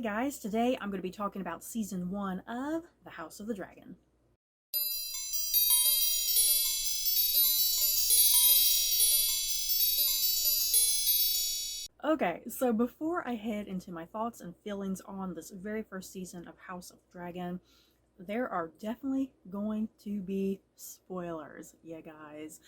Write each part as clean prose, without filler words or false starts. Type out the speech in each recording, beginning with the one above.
Hey guys, today I'm going to be talking about Season 1 of The House of the Dragon. Okay, so before I head into my thoughts and feelings on this very first season of House of the Dragon, there are definitely going to be spoilers, yeah guys.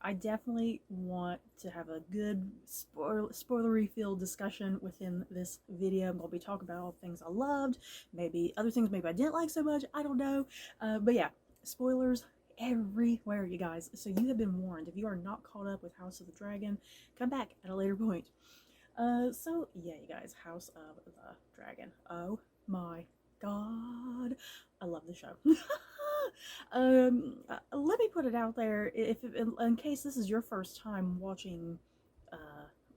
I definitely want to have a good spoilery filled discussion within this video. I'm going to be talking about all the things I loved, maybe other things maybe I didn't like so much, I don't know. But yeah, spoilers everywhere, you guys. So you have been warned. If you are not caught up with House of the Dragon, come back at a later point. So yeah, you guys, House of the Dragon. Oh my God, I love the show. Let me put it out there, if in case this is your first time watching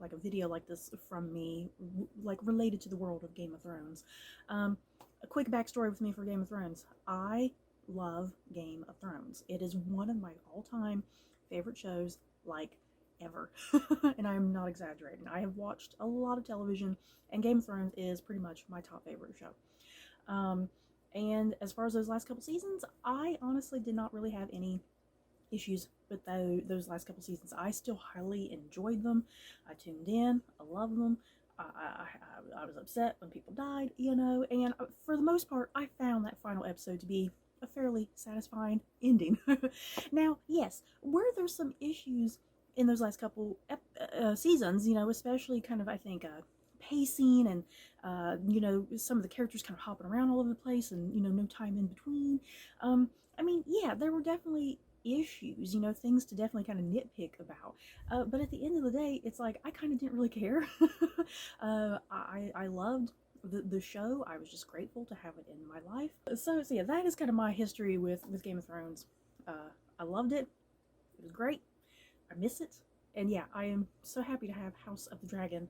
like a video like this from me, like related to the world of Game of Thrones. A quick backstory with me for Game of Thrones. I love Game of Thrones. It is one of my all-time favorite shows, like, ever. And I am not exaggerating. I have watched a lot of television, and Game of Thrones is pretty much my top favorite show. And as far as those last couple seasons, I honestly did not really have any issues with those last couple seasons. I still highly enjoyed them. I tuned in. I love them. I was upset when people died, you know, and for the most part, I found that final episode to be a fairly satisfying ending. Now, yes, were there some issues in those last couple seasons, you know, especially kind of, I think, pacing and you know, some of the characters kind of hopping around all over the place and, you know, no time in between. I mean, yeah, there were definitely issues, you know, things to definitely kind of nitpick about, but at the end of the day, it's like I kind of didn't really care. I loved the show. I was just grateful to have it in my life. So yeah, that is kind of my history with Game of Thrones. I loved it. It was great. I miss it. And yeah, I am so happy to have House of the Dragon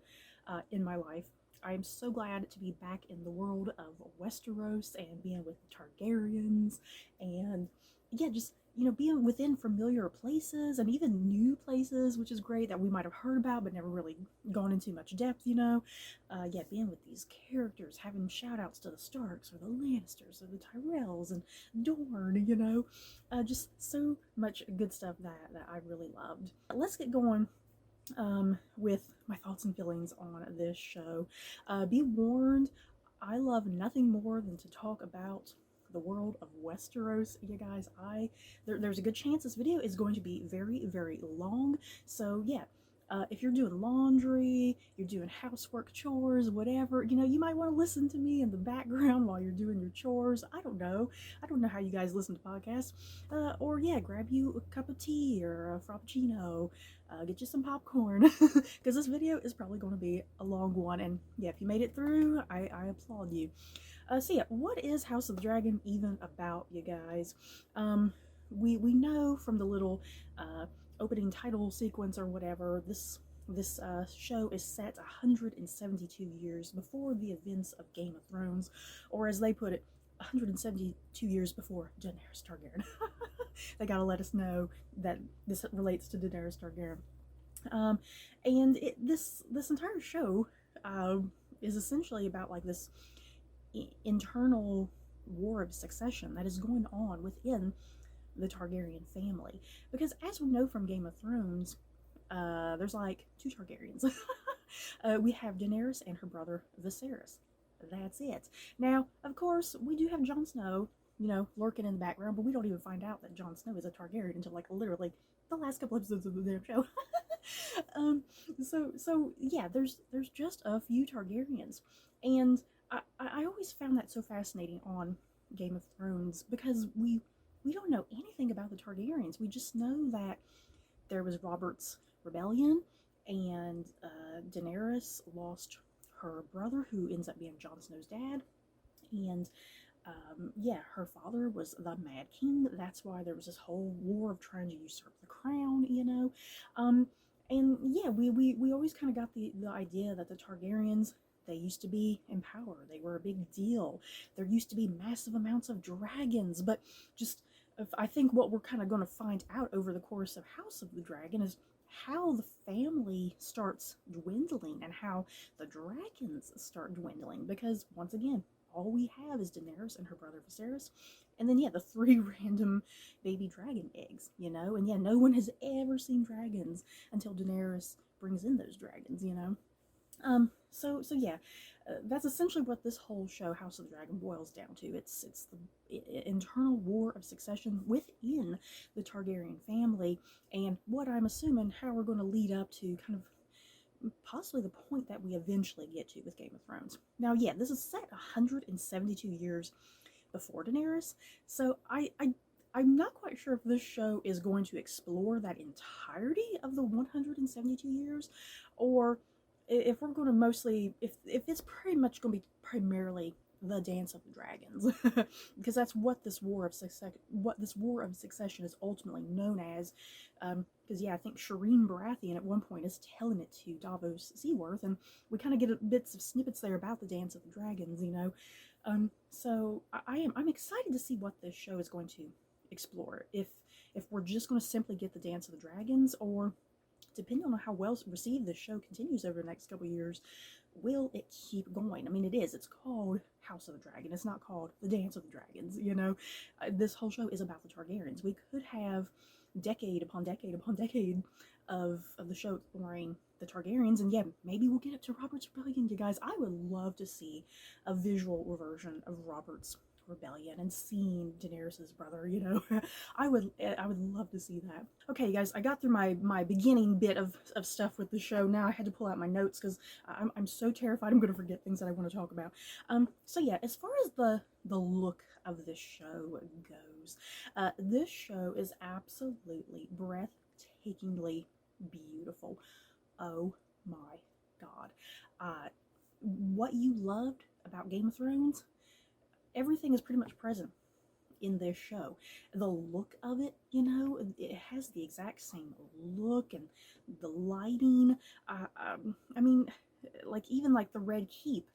in my life. I am so glad to be back in the world of Westeros and being with the Targaryens, and yeah, just, you know, being within familiar places and even new places, which is great, that we might have heard about but never really gone into much depth, you know. Yeah, being with these characters, having shout outs to the Starks or the Lannisters or the Tyrells and Dorne, you know. Just so much good stuff that I really loved. Let's get going with my thoughts and feelings on this show. Be warned, I love nothing more than to talk about the world of Westeros, you guys. There's a good chance this video is going to be very, very long, so yeah. If you're doing laundry, you're doing housework, chores, whatever, you know, you might want to listen to me in the background while you're doing your chores. I don't know how you guys listen to podcasts. Or yeah, grab you a cup of tea or a frappuccino, get you some popcorn, because this video is probably going to be a long one, and yeah, if you made it through, I applaud you. So yeah, what is House of the Dragon even about, you guys? We know from the little opening title sequence or whatever, this show is set 172 years before the events of Game of Thrones, or as they put it, 172 years before Daenerys Targaryen. They gotta let us know that this relates to Daenerys Targaryen. And this entire show is essentially about like this internal war of succession that is going on within the Targaryen family, because as we know from Game of Thrones, there's like two Targaryens. We have Daenerys and her brother Viserys. That's it. Now, of course, we do have Jon Snow, you know, lurking in the background, but we don't even find out that Jon Snow is a Targaryen until like literally the last couple episodes of the damn show. So yeah, there's just a few Targaryens, and I always found that so fascinating on Game of Thrones, because we don't know anything about the Targaryens. We just know that there was Robert's rebellion, and Daenerys lost her brother, who ends up being Jon Snow's dad, and yeah, her father was the Mad King. That's why there was this whole war of trying to usurp the crown, you know. And yeah, we always kind of got the idea that the Targaryens, they used to be in power. They were a big deal. There used to be massive amounts of dragons, but just I think what we're kind of going to find out over the course of House of the Dragon is how the family starts dwindling and how the dragons start dwindling, because once again, all we have is Daenerys and her brother Viserys, and then yeah, the three random baby dragon eggs, you know, and yeah, no one has ever seen dragons until Daenerys brings in those dragons, you know. So yeah, that's essentially what this whole show, House of the Dragon, boils down to. It's the internal war of succession within the Targaryen family, and what I'm assuming how we're going to lead up to kind of possibly the point that we eventually get to with Game of Thrones. Now, yeah, this is set 172 years before Daenerys, so I'm not quite sure if this show is going to explore that entirety of the 172 years, or if we're going to mostly, if it's pretty much going to be primarily the Dance of the Dragons, because that's what this war of succession is ultimately known as. Because yeah, I think Shireen Baratheon at one point is telling it to Davos Seaworth, and we kind of get bits of snippets there about the Dance of the Dragons, you know. So I'm excited to see what this show is going to explore. If we're just going to simply get the Dance of the Dragons, or depending on how well received this show continues over the next couple years, will it keep going? I mean, it is. It's called House of the Dragon. It's not called The Dance of the Dragons, you know? This whole show is about the Targaryens. We could have decade upon decade upon decade of the show exploring the Targaryens, and yeah, maybe we'll get up to Robert's Rebellion, you guys. I would love to see a visual version of Robert's Rebellion and seeing Daenerys' brother, you know. I would love to see that. Okay, guys, I got through my beginning bit of stuff with the show. Now I had to pull out my notes because I'm so terrified I'm going to forget things that I want to talk about. So yeah, as far as the look of this show goes, this show is absolutely breathtakingly beautiful. Oh my god. What you loved about Game of Thrones, everything is pretty much present in this show. The look of it, you know, it has the exact same look, and the lighting. I mean, like even like the Red Keep,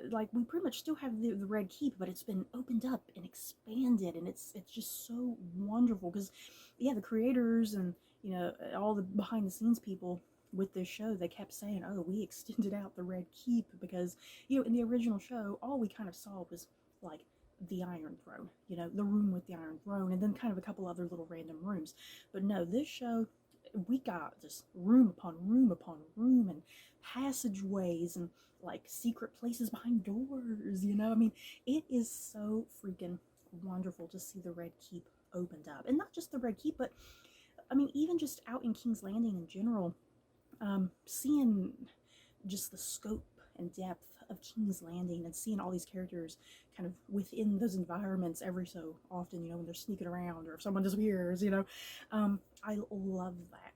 like we pretty much still have the Red Keep, but it's been opened up and expanded, and it's just so wonderful because, yeah, the creators and you know all the behind the scenes people with this show, they kept saying, oh, we extended out the Red Keep because, you know, in the original show, all we kind of saw was like the Iron Throne, you know, the room with the Iron Throne, and then kind of a couple other little random rooms. But no, this show, we got just room upon room upon room, and passageways, and like secret places behind doors, you know. I mean, it is so freaking wonderful to see the Red Keep opened up. And not just the Red Keep, but I mean, even just out in King's Landing in general, seeing just the scope and depth of King's Landing and seeing all these characters kind of within those environments every so often, you know, when they're sneaking around or if someone disappears, you know, I love that.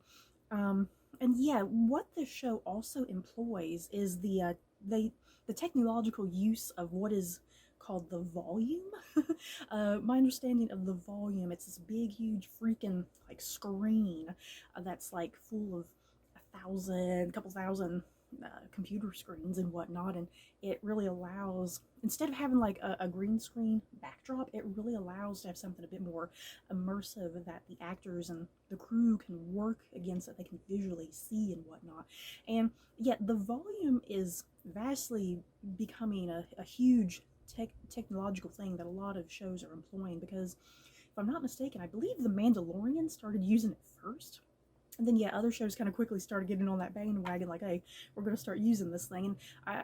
And yeah, what this show also employs is the technological use of what is called the volume. My understanding of the volume, it's this big, huge, freaking like screen that's like full of a couple thousand computer screens and whatnot, and it really allows, instead of having like a green screen backdrop, it really allows to have something a bit more immersive that the actors and the crew can work against, that they can visually see and whatnot. And yet the volume is vastly becoming a huge technological thing that a lot of shows are employing, because if I'm not mistaken, I believe The Mandalorian started using it first. And then, yeah, other shows kind of quickly started getting on that bandwagon, like, hey, we're going to start using this thing. And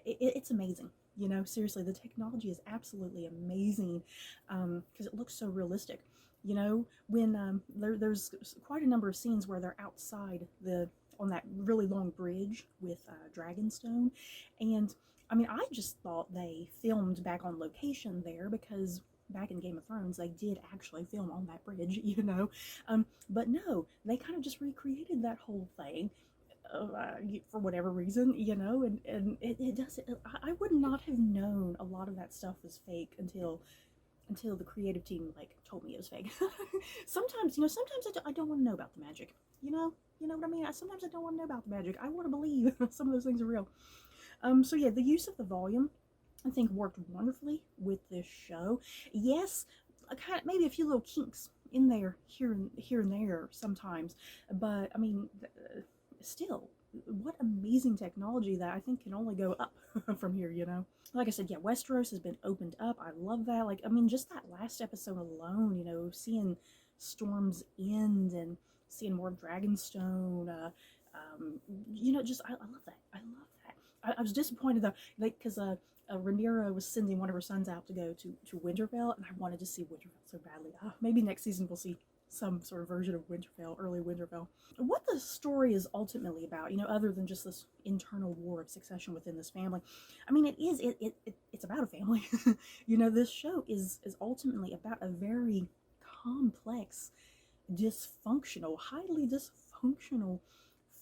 it's amazing. You know, seriously, the technology is absolutely amazing because it looks so realistic. You know, when there's quite a number of scenes where they're outside on that really long bridge with Dragonstone. And, I mean, I just thought they filmed back on location there because back in Game of Thrones, they did actually film on that bridge, you know. But no, they kind of just recreated that whole thing for whatever reason, you know, and it does. I would not have known a lot of that stuff was fake until the creative team like told me it was fake. Sometimes, you know, sometimes I don't want to know about the magic, you know what I mean? Sometimes I don't want to know about the magic. I want to believe some of those things are real. So yeah, the use of the volume, I think, worked wonderfully with this show. Yes, maybe a few little kinks in there here and there sometimes, but I mean, still, what amazing technology that I think can only go up from here, you know? Like I said, yeah, Westeros has been opened up. I love that. Like, I mean, just that last episode alone, you know, seeing Storm's End and seeing more of Dragonstone, you know, just I love that. I love that. I was disappointed though, like, because Rhaenyra was sending one of her sons out to go to Winterfell, and I wanted to see Winterfell so badly. Maybe next season we'll see some sort of version of Winterfell, early Winterfell. What the story is ultimately about, you know, other than just this internal war of succession within this family. I mean, it's about a family. You know, this show is ultimately about a very complex, dysfunctional, highly dysfunctional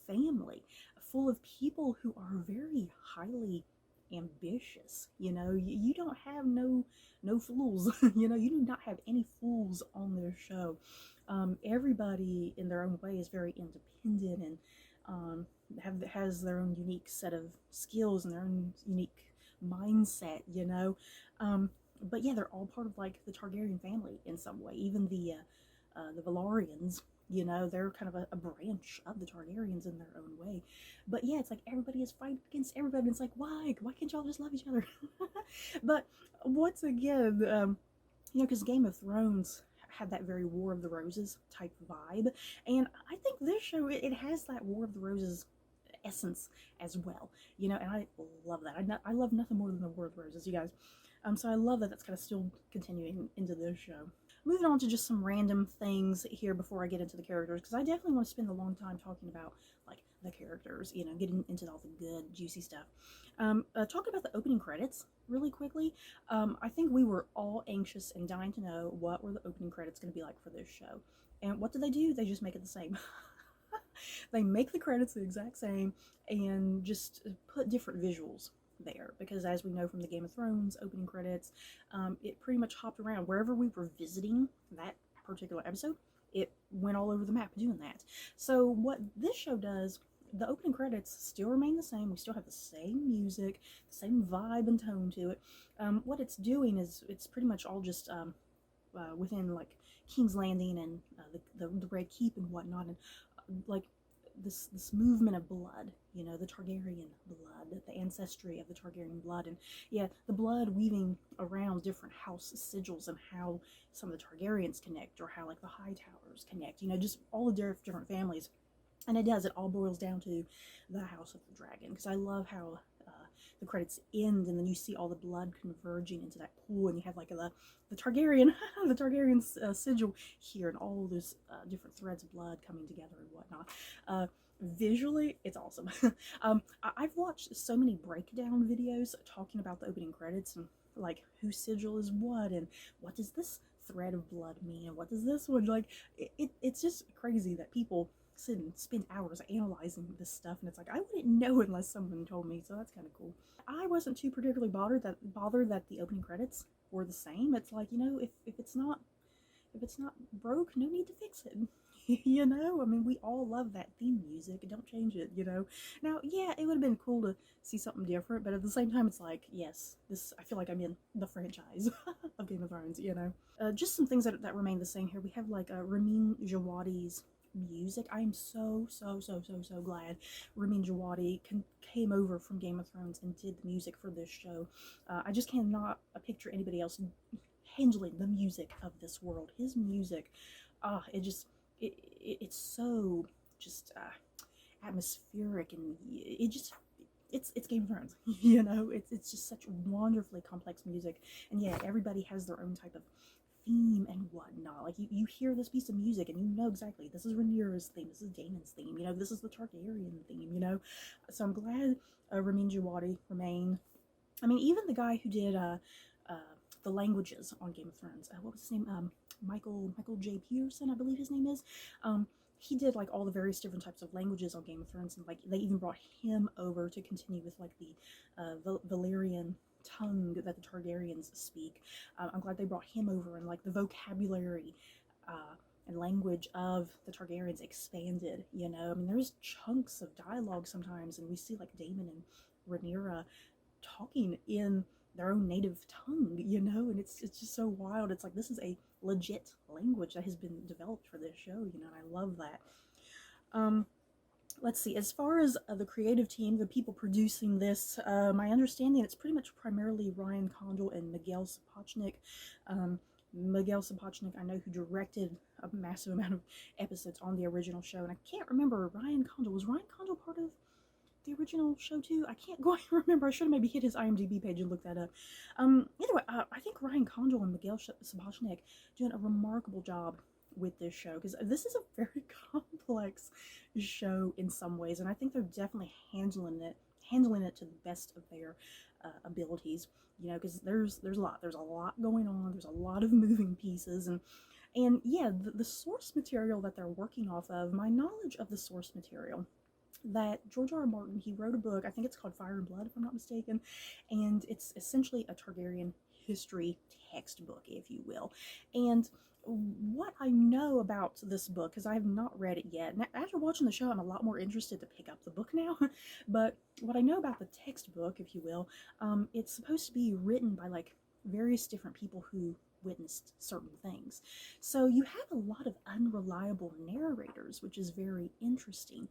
family full of people who are very highly ambitious. You know, you don't have no fools. You know, you do not have any fools on this show. Everybody in their own way is very independent and has their own unique set of skills and their own unique mindset, you know. But yeah, they're all part of like the Targaryen family in some way. Even the Valorians, you know, they're kind of a branch of the Targaryens in their own way. But yeah, it's like everybody is fighting against everybody. And it's like, why can't y'all just love each other? But once again, you know, because Game of Thrones had that very War of the Roses type vibe, and I think this show it has that War of the Roses essence as well, you know, and I love that. I love nothing more than the War of the Roses, you guys. So I love that that's kind of still continuing into this show. Moving on to just some random things here before I get into the characters, because I definitely want to spend a long time talking about like the characters, you know, getting into all the good juicy stuff. Talking about the opening credits really quickly. I think we were all anxious and dying to know what were the opening credits going to be like for this show. And what do? They just make it the same. They make the credits the exact same and just put different visuals there, because as we know from the Game of Thrones opening credits, it pretty much hopped around wherever we were visiting that particular episode. It went all over the map doing that. So what this show does, the opening credits still remain the same. We still have the same music, the same vibe and tone to it. What it's doing is it's pretty much all just within like King's Landing and the Red Keep and whatnot, and like this movement of blood, you know, the Targaryen blood, the ancestry of the Targaryen blood, and yeah, the blood weaving around different house sigils and how some of the Targaryens connect, or how like the Hightowers connect, you know, just all the different families. And it all boils down to the House of the Dragon, because I love how the credits end and then you see all the blood converging into that pool, and you have like the Targaryen the Targaryen sigil here, and all those different threads of blood coming together and whatnot. Visually, it's awesome. I've watched so many breakdown videos talking about the opening credits and like whose sigil is what, and what does this thread of blood mean, and what does this one, like it's just crazy that people sit and spend hours analyzing this stuff, and it's like I wouldn't know unless someone told me, so that's kind of cool. I wasn't too particularly bothered that the opening credits were the same. It's like, you know, if it's not broke, no need to fix it. You know, I mean, we all love that theme music. Don't change it, you know. Now, yeah, it would have been cool to see something different, but at the same time, it's like, yes, I feel like I'm in the franchise of Game of Thrones, you know. Just some things that remain the same here. We have like Ramin Djawadi's music. I am so glad Ramin Djawadi came over from Game of Thrones and did the music for this show. I just cannot picture anybody else handling the music of this world. His music, it's so just atmospheric, and it's Game of Thrones. You know, it's just such wonderfully complex music, and yeah, everybody has their own type of theme and whatnot. Like you hear this piece of music and you know exactly this is Rhaenyra's theme, this is Daemon's theme, you know, this is the Targaryen theme, you know. So I'm glad Ramin Djawadi remained. I mean, even the guy who did the languages on Game of Thrones, what was his name? Michael J. Peterson, I believe his name is. He did like all the various different types of languages on Game of Thrones, and like they even brought him over to continue with like the Valyrian tongue that the Targaryens speak. I'm glad they brought him over, and like the vocabulary and language of the Targaryens expanded, you know. I mean, there's chunks of dialogue sometimes, and we see like Daemon and Rhaenyra talking in their own native tongue, you know, and it's just so wild. It's like this is a legit language that has been developed for this show, you know, and I love that. Let's see, as far as the creative team, the people producing this, my understanding, it's pretty much primarily Ryan Condal and Miguel Sapochnik. Miguel Sapochnik, I know, who directed a massive amount of episodes on the original show, and I can't remember Ryan Condal. Was Ryan Condal part of the original show too? I can't quite remember. I should have maybe hit his IMDb page and looked that up. Either way, I think Ryan Condal and Miguel Sapochnik doing a remarkable job with this show, because this is a very complex show in some ways, and I think they're definitely handling it to the best of their abilities, you know, because there's a lot going on, there's a lot of moving pieces, and yeah, the source material that they're working off of, my knowledge of the source material, that George R. R. Martin, he wrote a book, I think it's called Fire and Blood, if I'm not mistaken, and it's essentially a Targaryen history textbook, if you will. And what I know about this book, because I have not read it yet, and after watching the show, I'm a lot more interested to pick up the book now, but what I know about the textbook, if you will, it's supposed to be written by like various different people who witnessed certain things. So you have a lot of unreliable narrators, which is very interesting.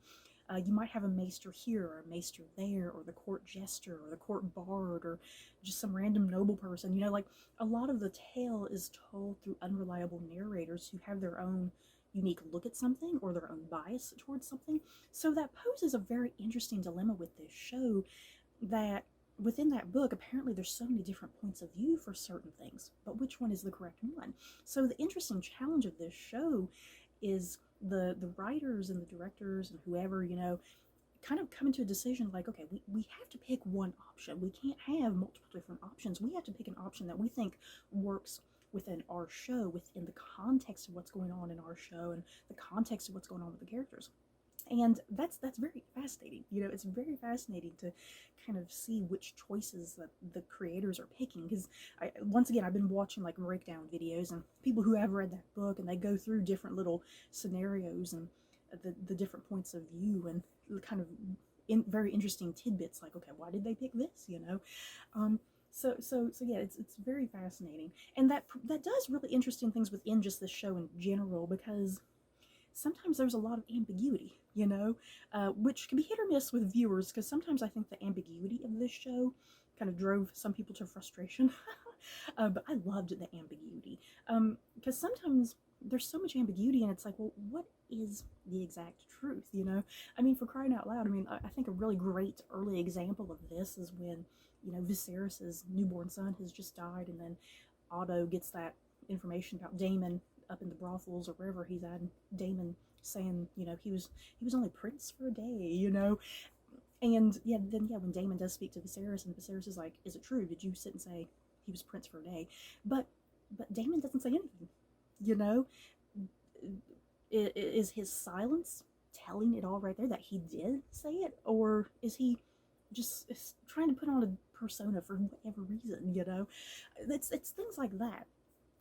You might have a maester here or a maester there, or the court jester or the court bard, or just some random noble person. You know, like a lot of the tale is told through unreliable narrators who have their own unique look at something or their own bias towards something. So that poses a very interesting dilemma with this show, that within that book, apparently there's so many different points of view for certain things, but which one is the correct one? So the interesting challenge of this show is the writers and the directors and whoever, you know, kind of come into a decision like, okay, we have to pick one option. We can't have multiple different options. We have to pick an option that we think works within our show, within the context of what's going on in our show and the context of what's going on with the characters. And that's very fascinating. You know, it's very fascinating to kind of see which choices that the creators are picking, because once again, I've been watching like breakdown videos and people who have read that book, and they go through different little scenarios and the different points of view, and kind of very interesting tidbits like, okay, why did they pick this, you know? So yeah, it's very fascinating, and that does really interesting things within just the show in general, because sometimes there's a lot of ambiguity, you know, which can be hit or miss with viewers, because sometimes I think the ambiguity of this show kind of drove some people to frustration. But I loved the ambiguity, because sometimes there's so much ambiguity, and it's like, well, what is the exact truth, you know? I mean, for crying out loud, I mean, I think a really great early example of this is when, you know, Viserys's newborn son has just died, and then Otto gets that information about Daemon up in the brothels or wherever he's at, and Daemon saying, you know, he was only prince for a day, you know. And yeah, then yeah, when Daemon does speak to Viserys, and Viserys is like, is it true? Did you sit and say he was prince for a day? But Daemon doesn't say anything, you know. Is his silence telling it all right there that he did say it, or is he just trying to put on a persona for whatever reason, you know? It's things like that.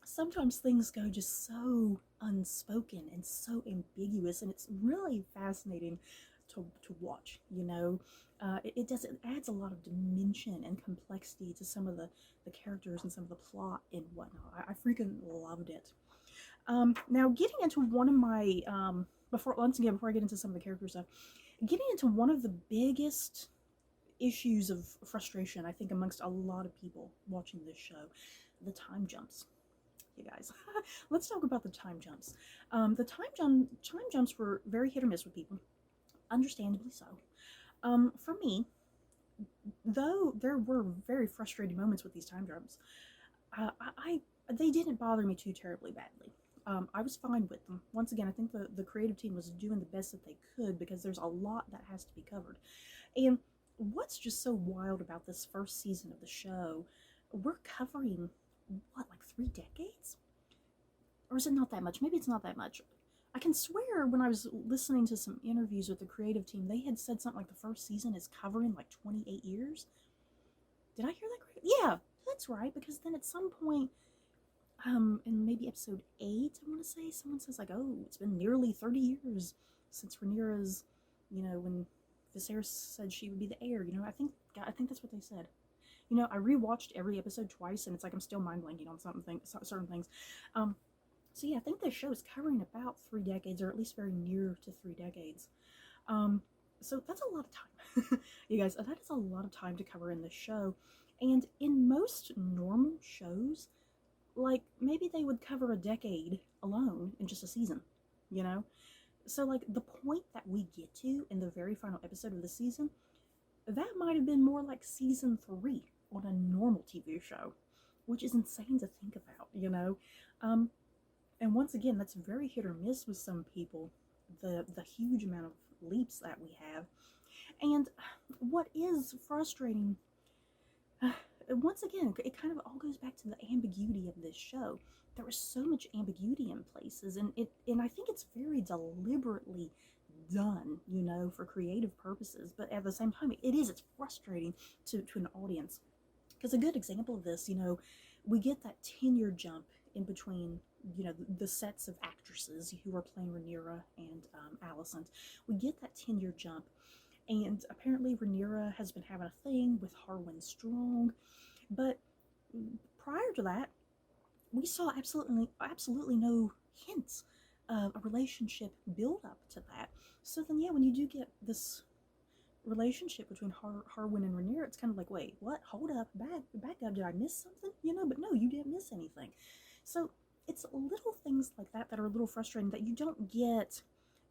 Sometimes things go just so unspoken and so ambiguous, and it's really fascinating to watch, you know. It adds a lot of dimension and complexity to some of the characters and some of the plot and whatnot. I freaking loved it. Now, getting into one of my, before I get into some of the character stuff, getting into one of the biggest issues of frustration, I think, amongst a lot of people watching this show, the time jumps. You guys, let's talk about the time jumps. The time jumps were very hit or miss with people, understandably so. For me, though there were very frustrating moments with these time jumps, they didn't bother me too terribly badly. I was fine with them. Once again, I think the creative team was doing the best that they could, because there's a lot that has to be covered. And what's just so wild about this first season of the show, we're covering, what, like 3 decades? Or is it not that much? Maybe it's not that much. I can swear when I was listening to some interviews with the creative team, they had said something like the first season is covering like 28 years. Did I hear that correctly? Yeah, that's right, because then at some point, in maybe episode 8, I want to say, someone says like, oh, it's been nearly 30 years since Rhaenyra's, you know, when Viserys said she would be the heir, you know, I think that's what they said. You know, I rewatched every episode twice, and it's like I'm still mind blanking on certain things. Um, so yeah, I think this show is covering about 3 decades, or at least very near to 3 decades. Um, so that's a lot of time, you guys. That is a lot of time to cover in this show. And in most normal shows, like maybe they would cover a decade alone in just a season, you know? So, like, the point that we get to in the very final episode of the season, that might have been more like season 3 on a normal TV show, which is insane to think about, you know? Um, and once again, that's very hit or miss with some people, the huge amount of leaps that we have. And what is frustrating, once again, it kind of all goes back to the ambiguity of this show. There was so much ambiguity in places, and I think it's very deliberately done, you know, for creative purposes. But at the same time, it's frustrating to an audience. Because a good example of this, you know, we get that 10-year jump in between, you know, the sets of actresses who are playing Rhaenyra and Alicent. We get that 10-year jump, and apparently Rhaenyra has been having a thing with Harwin Strong, but prior to that, we saw absolutely no hints of a relationship build up to that. So then, yeah, when you do get this relationship between Harwin and Rhaenyra, it's kind of like, wait, what? Hold up, back up. Did I miss something? You know, but no, you didn't miss anything. So it's little things like that that are a little frustrating, that you don't get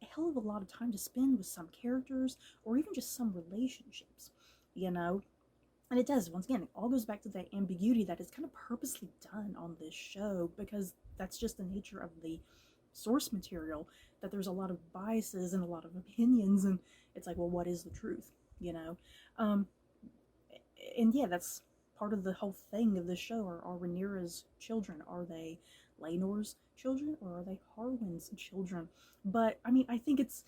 a hell of a lot of time to spend with some characters or even just some relationships, you know. And it does, once again, it all goes back to that ambiguity that is kind of purposely done on this show, because that's just the nature of the source material, that there's a lot of biases and a lot of opinions, and it's like, well, what is the truth, you know? Um, and yeah, that's part of the whole thing of the show. Are Rhaenyra's children, are they Laenor's children, or are they Harwin's children? But I mean, I think it's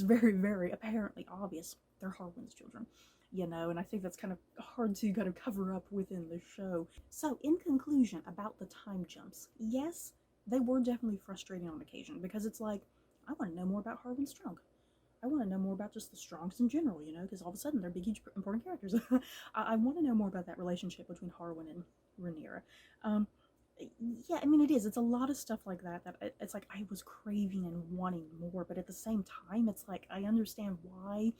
very, very apparently obvious they're Harwin's children, you know, and I think that's kind of hard to kind of cover up within the show. So, in conclusion, about the time jumps, yes, they were definitely frustrating on occasion, because it's like, I want to know more about Harwin Strong. I want to know more about just the Strongs in general, you know, because all of a sudden they're big, huge, important characters. I want to know more about that relationship between Harwin and Rhaenyra. Um, yeah, I mean, it is. It's a lot of stuff like that it's like I was craving and wanting more, but at the same time, it's like I understand why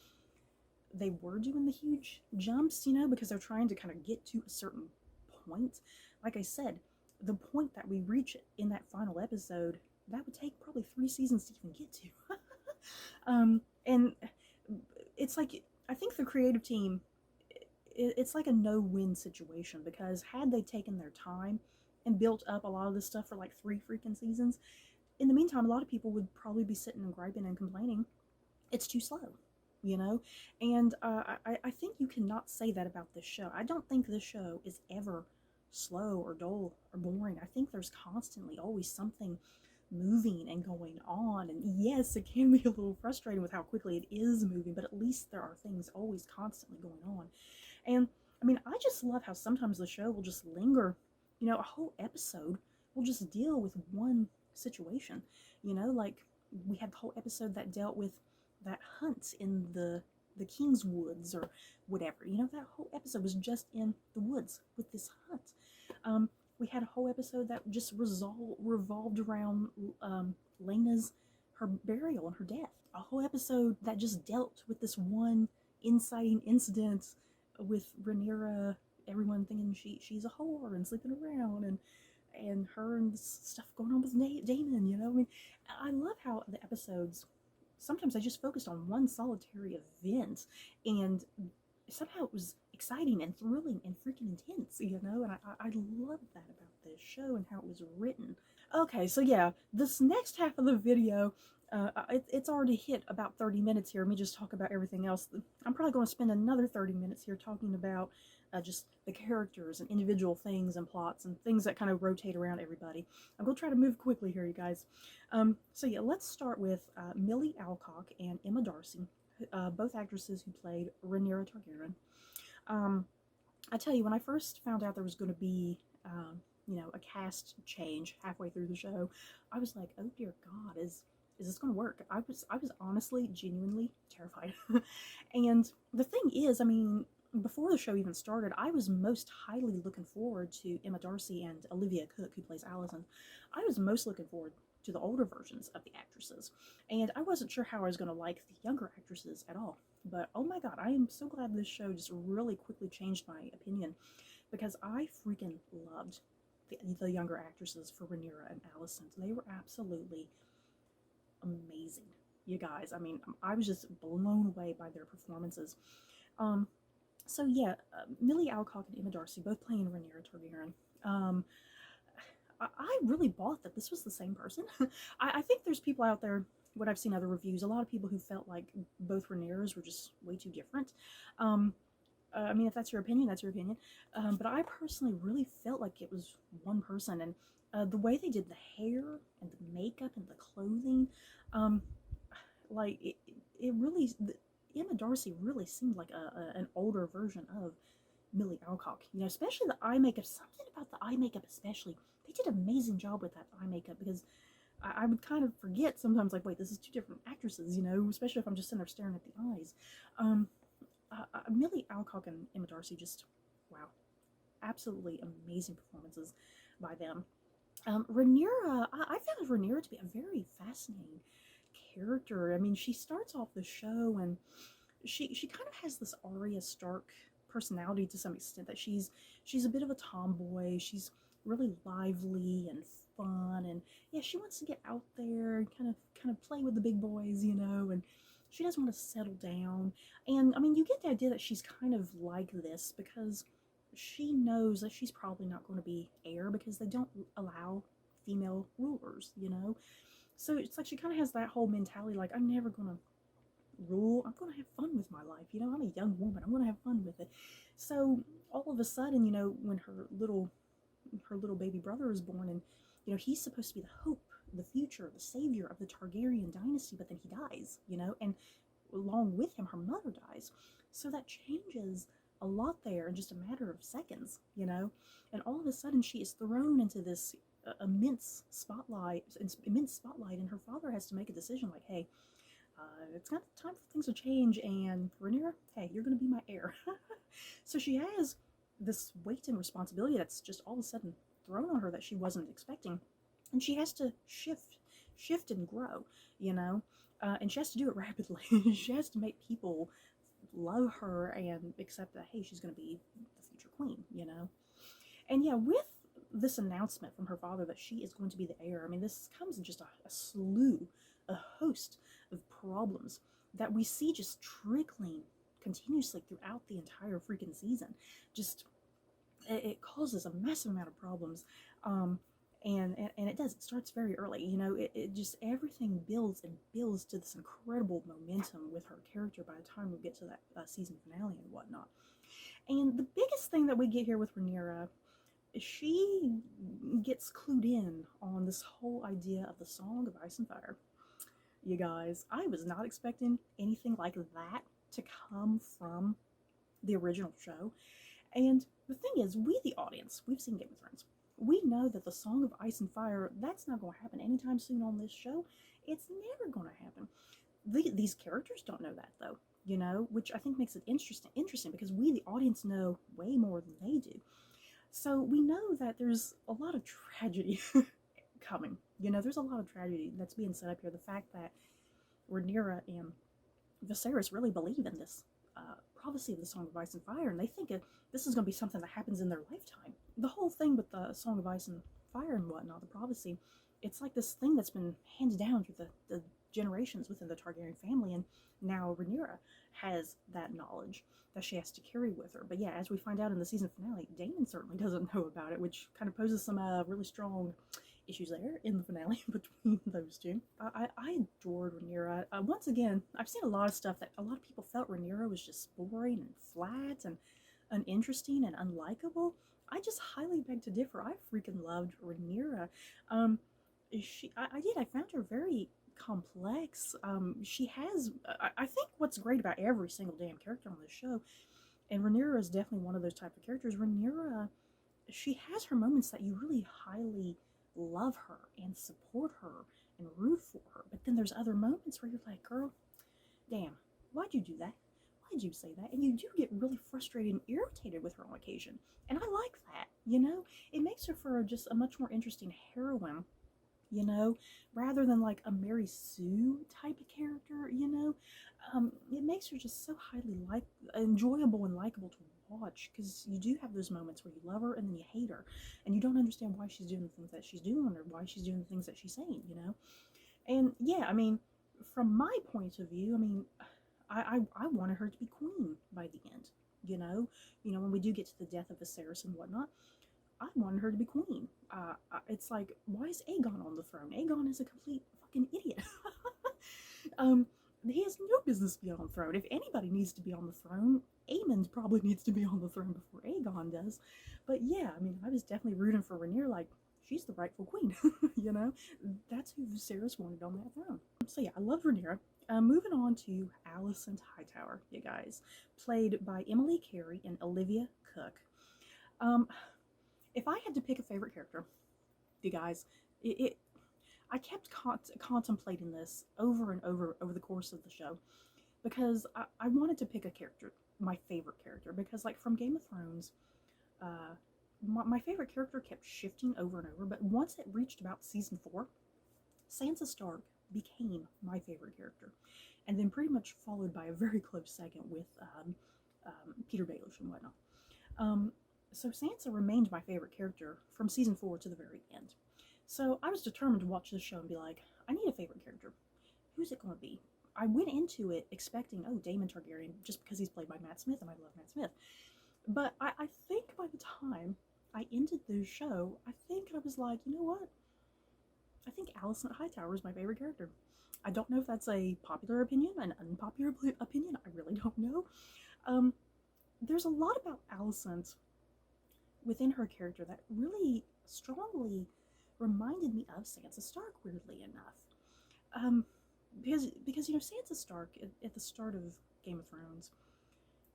they were doing the huge jumps, you know, because they're trying to kind of get to a certain point. Like I said, the point that we reach in that final episode, that would take probably 3 seasons to even get to. And it's like, I think the creative team, it's like a no-win situation, because had they taken their time and built up a lot of this stuff for like 3 freaking seasons, in the meantime, a lot of people would probably be sitting and griping and complaining it's too slow, you know? And I think you cannot say that about this show. I don't think this show is ever slow or dull or boring. I think there's constantly always something moving and going on. And yes, it can be a little frustrating with how quickly it is moving, but at least there are things always constantly going on. And I mean, I just love how sometimes the show will just linger, you know, a whole episode will just deal with one situation, you know, like we had the whole episode that dealt with that hunt in the King's Woods or whatever. You know, that whole episode was just in the woods with this hunt. We had a whole episode that just revolved around Lena's, her burial and her death. A whole episode that just dealt with this one inciting incident with Rhaenyra, everyone thinking she's a whore and sleeping around, and her and stuff going on with Daemon, you know? I mean, I love how the episodes, sometimes I just focused on one solitary event, and somehow it was exciting and thrilling and freaking intense, you know? And I love that about this show and how it was written. Okay, so yeah, this next half of the video, it's already hit about 30 minutes here. Let me just talk about everything else. I'm probably going to spend another 30 minutes here talking about just the characters and individual things and plots and things that kind of rotate around everybody. I'm going to try to move quickly here, you guys. So yeah, let's start with Millie Alcock and Emma Darcy, both actresses who played Rhaenyra Targaryen. I tell you, when I first found out there was going to be, you know, a cast change halfway through the show, I was like, oh dear God, is this going to work? I was honestly, genuinely terrified. And the thing is, I mean, before the show even started, I was most highly looking forward to Emma Darcy and Olivia Cooke, who plays Allison. I was most looking forward to the older versions of the actresses, and I wasn't sure how I was going to like the younger actresses at all. But oh my god, I am so glad this show just really quickly changed my opinion, because I freaking loved the younger actresses for Rhaenyra and Allison. They were absolutely amazing, you guys. I mean, I was just blown away by their performances. Um, so yeah, Millie Alcock and Emma Darcy both playing Rhaenyra Targaryen. I really bought that this was the same person. I think there's people out there, what I've seen other reviews, a lot of people who felt like both Rhaenyras were just way too different. Um, I mean, if that's your opinion, that's your opinion. But I personally really felt like it was one person, and the way they did the hair and the makeup and the clothing, um, like it really, Emma Darcy really seemed like an older version of Millie Alcock. You know, especially the eye makeup. Something about the eye makeup, especially. They did an amazing job with that eye makeup, because I would kind of forget sometimes, like, wait, this is two different actresses, you know, especially if I'm just sitting there staring at the eyes. Um, Millie Alcock and Emma Darcy, just wow, absolutely amazing performances by them. Rhaenyra, I found Rhaenyra to be a very fascinating character. I mean, she starts off the show, and she kind of has this Arya Stark personality to some extent, that she's a bit of a tomboy. She's really lively and fun, and yeah, she wants to get out there and kind of play with the big boys, you know, and she doesn't want to settle down. And I mean, you get the idea that she's kind of like this because she knows that she's probably not going to be heir, because they don't allow female rulers, you know. So it's like she kind of has that whole mentality, like, I'm never going to rule. I'm going to have fun with my life. You know, I'm a young woman. I'm going to have fun with it. So all of a sudden, you know, when her little baby brother is born, and you know, he's supposed to be the hope, the future, the savior of the Targaryen dynasty, but then he dies, you know, and along with him, her mother dies. So that changes a lot there in just a matter of seconds, you know, and all of a sudden she is thrown into this immense spotlight, and her father has to make a decision, like, hey, it's kind of time for things to change, and Rhaenyra, hey, you're going to be my heir. So she has this weight and responsibility that's just all of a sudden thrown on her that she wasn't expecting, and she has to shift and grow, you know, and she has to do it rapidly. She has to make people love her and accept that, hey, she's going to be the future queen, you know. And yeah, with this announcement from her father that she is going to be the heir, I mean, this comes in just a slew, a host of problems that we see just trickling continuously throughout the entire freaking season. Just it causes a massive amount of problems, and it does. It starts very early. You know, it just everything builds and builds to this incredible momentum with her character by the time we get to that season finale and whatnot. And the biggest thing that we get here with Rhaenyra, she gets clued in on this whole idea of the Song of Ice and Fire. You guys, I was not expecting anything like that to come from the original show. And the thing is, we, the audience, we've seen Game of Thrones. We know that the Song of Ice and Fire, that's not going to happen anytime soon on this show. It's never going to happen. These characters don't know that, though, you know, which I think makes it interesting because we, the audience, know way more than they do. So we know that there's a lot of tragedy coming. You know, there's a lot of tragedy that's being set up here. The fact that Rhaenyra and Viserys really believe in this prophecy of the Song of Ice and Fire, and they think this is going to be something that happens in their lifetime. The whole thing with the Song of Ice and Fire and whatnot, the prophecy, it's like this thing that's been handed down through the generations within the Targaryen family, and now Rhaenyra has that knowledge that she has to carry with her. But yeah, as we find out in the season finale, Daemon certainly doesn't know about it, which kind of poses some really strong issues there in the finale between those two. I adored Rhaenyra. Once again, I've seen a lot of stuff that a lot of people felt Rhaenyra was just boring and flat and uninteresting and unlikable. I just highly beg to differ. I freaking loved Rhaenyra. I found her very complex. She has, I think what's great about every single damn character on this show, and Rhaenyra is definitely one of those type of characters. Rhaenyra, she has her moments that you really highly love her and support her and root for her, but then there's other moments where you're like, girl, damn, why'd you do that? do say that, and you do get really frustrated and irritated with her on occasion. And I like that, you know? It makes her for just a much more interesting heroine, you know, rather than like a Mary Sue type of character, you know. It makes her just so highly enjoyable and likable to watch, because you do have those moments where you love her and then you hate her, and you don't understand why she's doing the things that she's doing or why she's doing the things that she's saying, you know. And yeah, I mean, from my point of view, I mean, I wanted her to be queen by the end, you know. When we do get to the death of Viserys and whatnot, I wanted her to be queen. It's like, why is Aegon on the throne? Aegon is a complete fucking idiot. um, he has no business being on the throne. If anybody needs to be on the throne, Aemond probably needs to be on the throne before Aegon does. But yeah, I mean, I was definitely rooting for Rhaenyra, like, she's the rightful queen, you know? That's who Viserys wanted on that throne. So yeah, I love Rhaenyra. Moving on to Alicent Hightower, you guys, played by Emily Carey and Olivia Cooke. If I had to pick a favorite character, you guys, I kept contemplating this over and over the course of the show, because I wanted to pick a character, my favorite character, because like from Game of Thrones, my favorite character kept shifting over and over, but once it reached about season 4, Sansa Stark became my favorite character, and then pretty much followed by a very close second with Peter Baelish and whatnot. So Sansa remained my favorite character from season 4 to the very end. So I was determined to watch this show and be like, I need a favorite character. Who's it going to be? I went into it expecting, oh, Daemon Targaryen, just because he's played by Matt Smith, and I love Matt Smith. But I think by the time I ended the show, I think I was like, you know what? I think Alicent Hightower is my favorite character. I don't know if that's a popular opinion, an unpopular opinion. I really don't know. There's a lot about Alicent within her character that really strongly reminded me of Sansa Stark, weirdly enough. Because you know, Sansa Stark at the start of Game of Thrones,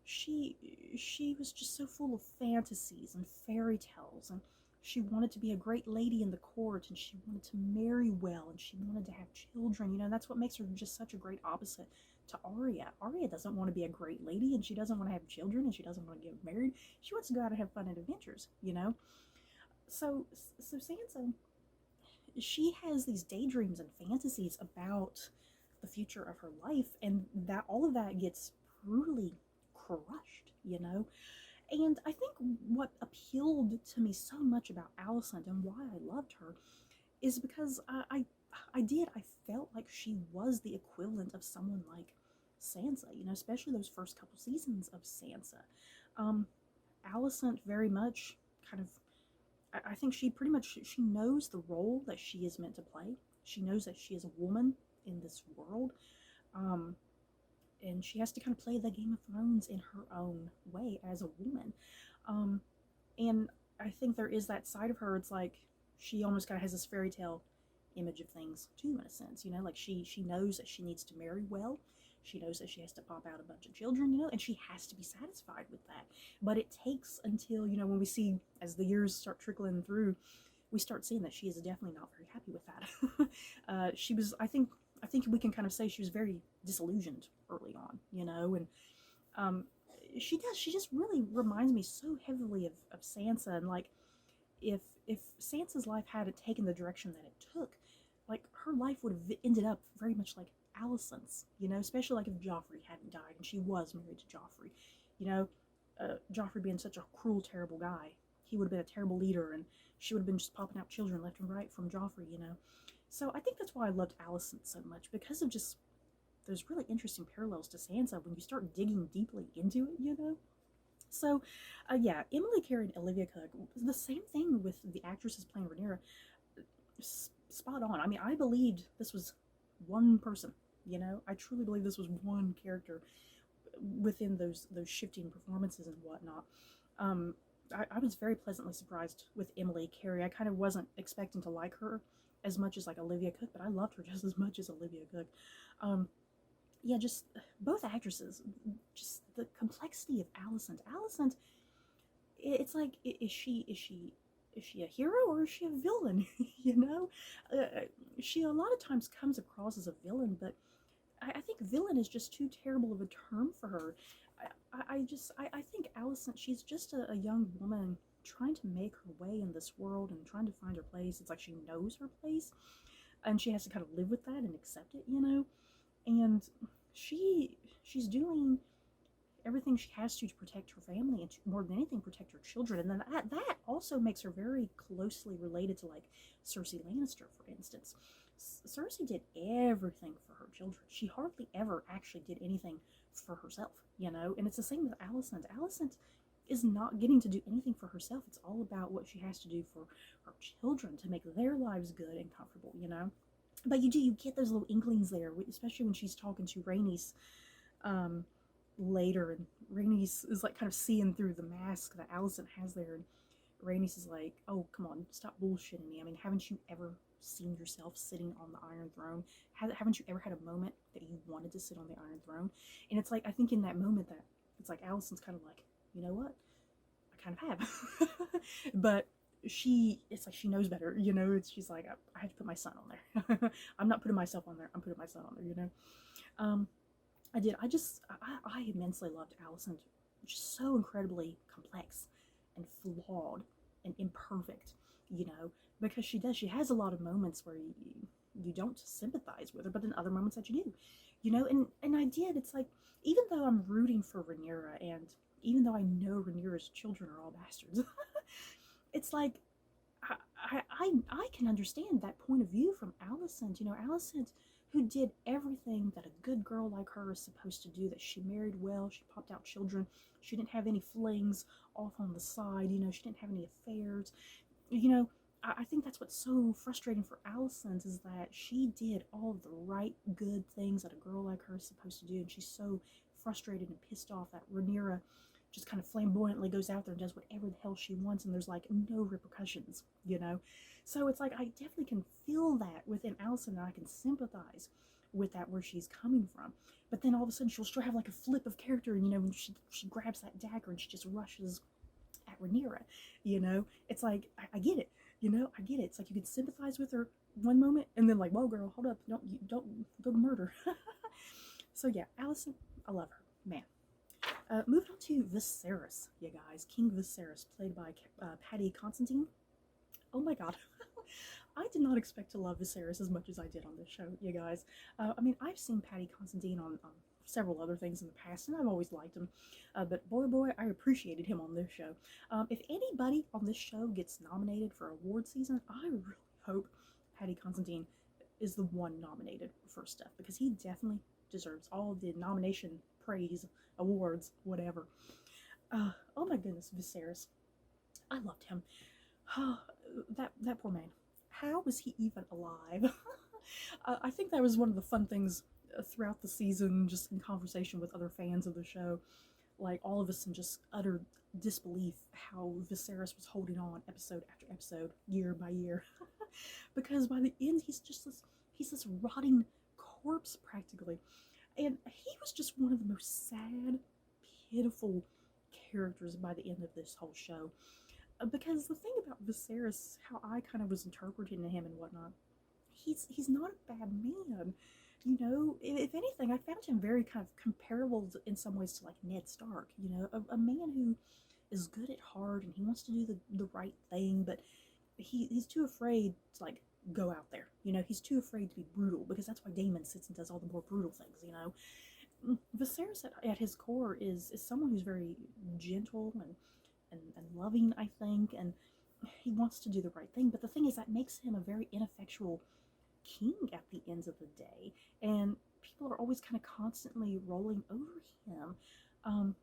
she was just so full of fantasies and fairy tales, and she wanted to be a great lady in the court, and she wanted to marry well, and she wanted to have children. You know, that's what makes her just such a great opposite to Arya. Arya doesn't want to be a great lady, and she doesn't want to have children, and she doesn't want to get married. She wants to go out and have fun and adventures, you know? So Sansa, she has these daydreams and fantasies about the future of her life, and that all of that gets brutally crushed, you know? And I think what appealed to me so much about Alicent and why I loved her is because I felt like she was the equivalent of someone like Sansa, you know, especially those first couple seasons of Sansa. Alicent very much kind of, I think she pretty much, she knows the role that she is meant to play. She knows that she is a woman in this world. And she has to kind of play the Game of Thrones in her own way as a woman. And I think there is that side of her, it's like she almost kind of has this fairy tale image of things too, in a sense, you know, like she knows that she needs to marry well. She knows that she has to pop out a bunch of children, you know, and she has to be satisfied with that. But it takes until, you know, when we see, as the years start trickling through, we start seeing that she is definitely not very happy with that. She was, I think we can kind of say she was very disillusioned early on, you know, and she just really reminds me so heavily of Sansa, and like, if Sansa's life hadn't taken the direction that it took, like, her life would have ended up very much like Alicent's, you know, especially like if Joffrey hadn't died and she was married to Joffrey, you know, Joffrey being such a cruel, terrible guy, he would have been a terrible leader, and she would have been just popping out children left and right from Joffrey, you know. So I think that's why I loved Alicent so much, because of just those really interesting parallels to Sansa when you start digging deeply into it, you know. So, yeah, Emily Carey and Olivia Cooke, the same thing with the actresses playing Rhaenyra, spot on. I mean, I believed this was one person, you know. I truly believe this was one character within those shifting performances and whatnot. I was very pleasantly surprised with Emily Carey. I kind of wasn't expecting to like her as much as like Olivia Cooke, but I loved her just as much as Olivia Cooke. Yeah, just both actresses, just the complexity of Alicent. Alicent, it's like, is she a hero or is she a villain? You know, she a lot of times comes across as a villain, but I think villain is just too terrible of a term for her. I think Alicent, she's just a young woman trying to make her way in this world and trying to find her place. It's like she knows her place and she has to kind of live with that and accept it, you know? And she's doing everything she has to protect her family and to, more than anything, protect her children. And then that also makes her very closely related to like Cersei Lannister, for instance. Cersei did everything for her children. She hardly ever actually did anything for herself, you know? And it's the same with Alicent. Alicent is not getting to do anything for herself. It's all about what she has to do for her children to make their lives good and comfortable, you know? But you get those little inklings there, especially when she's talking to Rhaenys later, and Rhaenys is like kind of seeing through the mask that Alicent has there, and Rhaenys is like, "Oh, come on, stop bullshitting me. I mean, haven't you ever seen yourself sitting on the Iron Throne? Haven't you ever had a moment that you wanted to sit on the Iron Throne?" And it's like, I think in that moment that it's like Alicent's kind of like, you know what? I kind of have. But it's like she knows better, you know? She's like, I have to put my son on there. I'm not putting myself on there. I'm putting my son on there, you know? I immensely loved Alicent, which is so incredibly complex and flawed and imperfect, you know, because she has a lot of moments where you don't sympathize with her, but then other moments that you do, you know, and it's like, even though I'm rooting for Rhaenyra, and even though I know Rhaenyra's children are all bastards, it's like, I can understand that point of view from Alicent, you know, Alicent, who did everything that a good girl like her is supposed to do, that she married well, she popped out children, she didn't have any flings off on the side, you know, she didn't have any affairs, you know. I think that's what's so frustrating for Alicent, is that she did all of the right good things that a girl like her is supposed to do, and she's so frustrated and pissed off that Rhaenyra just kind of flamboyantly goes out there and does whatever the hell she wants, and there's like no repercussions, you know. So it's like, I definitely can feel that within Alicent, and I can sympathize with that, where she's coming from. But then all of a sudden she'll have like a flip of character, and you know, when she grabs that dagger and she just rushes at Rhaenyra, you know. It's like, I get it, you know, I get it. It's like you can sympathize with her one moment, and then like, whoa girl, hold up, don't go to murder. So yeah, Alicent, I love her, man. Moving on to Viserys, you guys. King Viserys, played by Paddy Considine. Oh my god. I did not expect to love Viserys as much as I did on this show, you guys. I mean, I've seen Paddy Considine on several other things in the past, and I've always liked him. But boy, I appreciated him on this show. If anybody on this show gets nominated for award season, I really hope Paddy Considine is the one nominated for stuff, because he definitely deserves all of the nomination, praise, awards, whatever. Oh my goodness, Viserys. I loved him. That poor man. How was he even alive? I think that was one of the fun things throughout the season, just in conversation with other fans of the show. Like, all of us in just utter disbelief how Viserys was holding on episode after episode, year by year. Because by the end, he's this rotting corpse, practically. And he was just one of the most sad, pitiful characters by the end of this whole show. Because the thing about Viserys, how I kind of was interpreting him and whatnot, he's not a bad man. You know, if anything, I found him very kind of comparable in some ways to like Ned Stark. You know, a man who is good at heart, and he wants to do the right thing, but he's too afraid to like go out there. You know, he's too afraid to be brutal, because that's why Daemon sits and does all the more brutal things, you know. Viserys at his core is someone who's very gentle and loving, I think, and he wants to do the right thing. But the thing is, that makes him a very ineffectual king at the end of the day, and people are always kind of constantly rolling over him,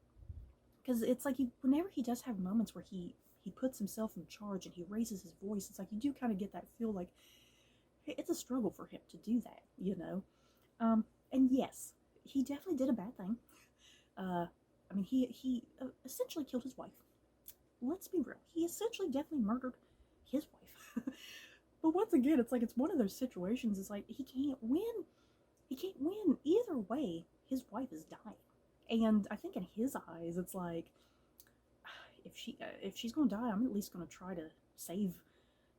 because it's like, whenever he does have moments where he puts himself in charge and he raises his voice, it's like you do kind of get that feel like it's a struggle for him to do that, you know. And yes, he definitely did a bad thing. I mean, he essentially killed his wife. Let's be real. He essentially definitely murdered his wife. But once again, it's like, it's one of those situations, it's like, he can't win. He can't win. Either way, his wife is dying. And I think in his eyes, it's like, if she's gonna die, I'm at least gonna try to save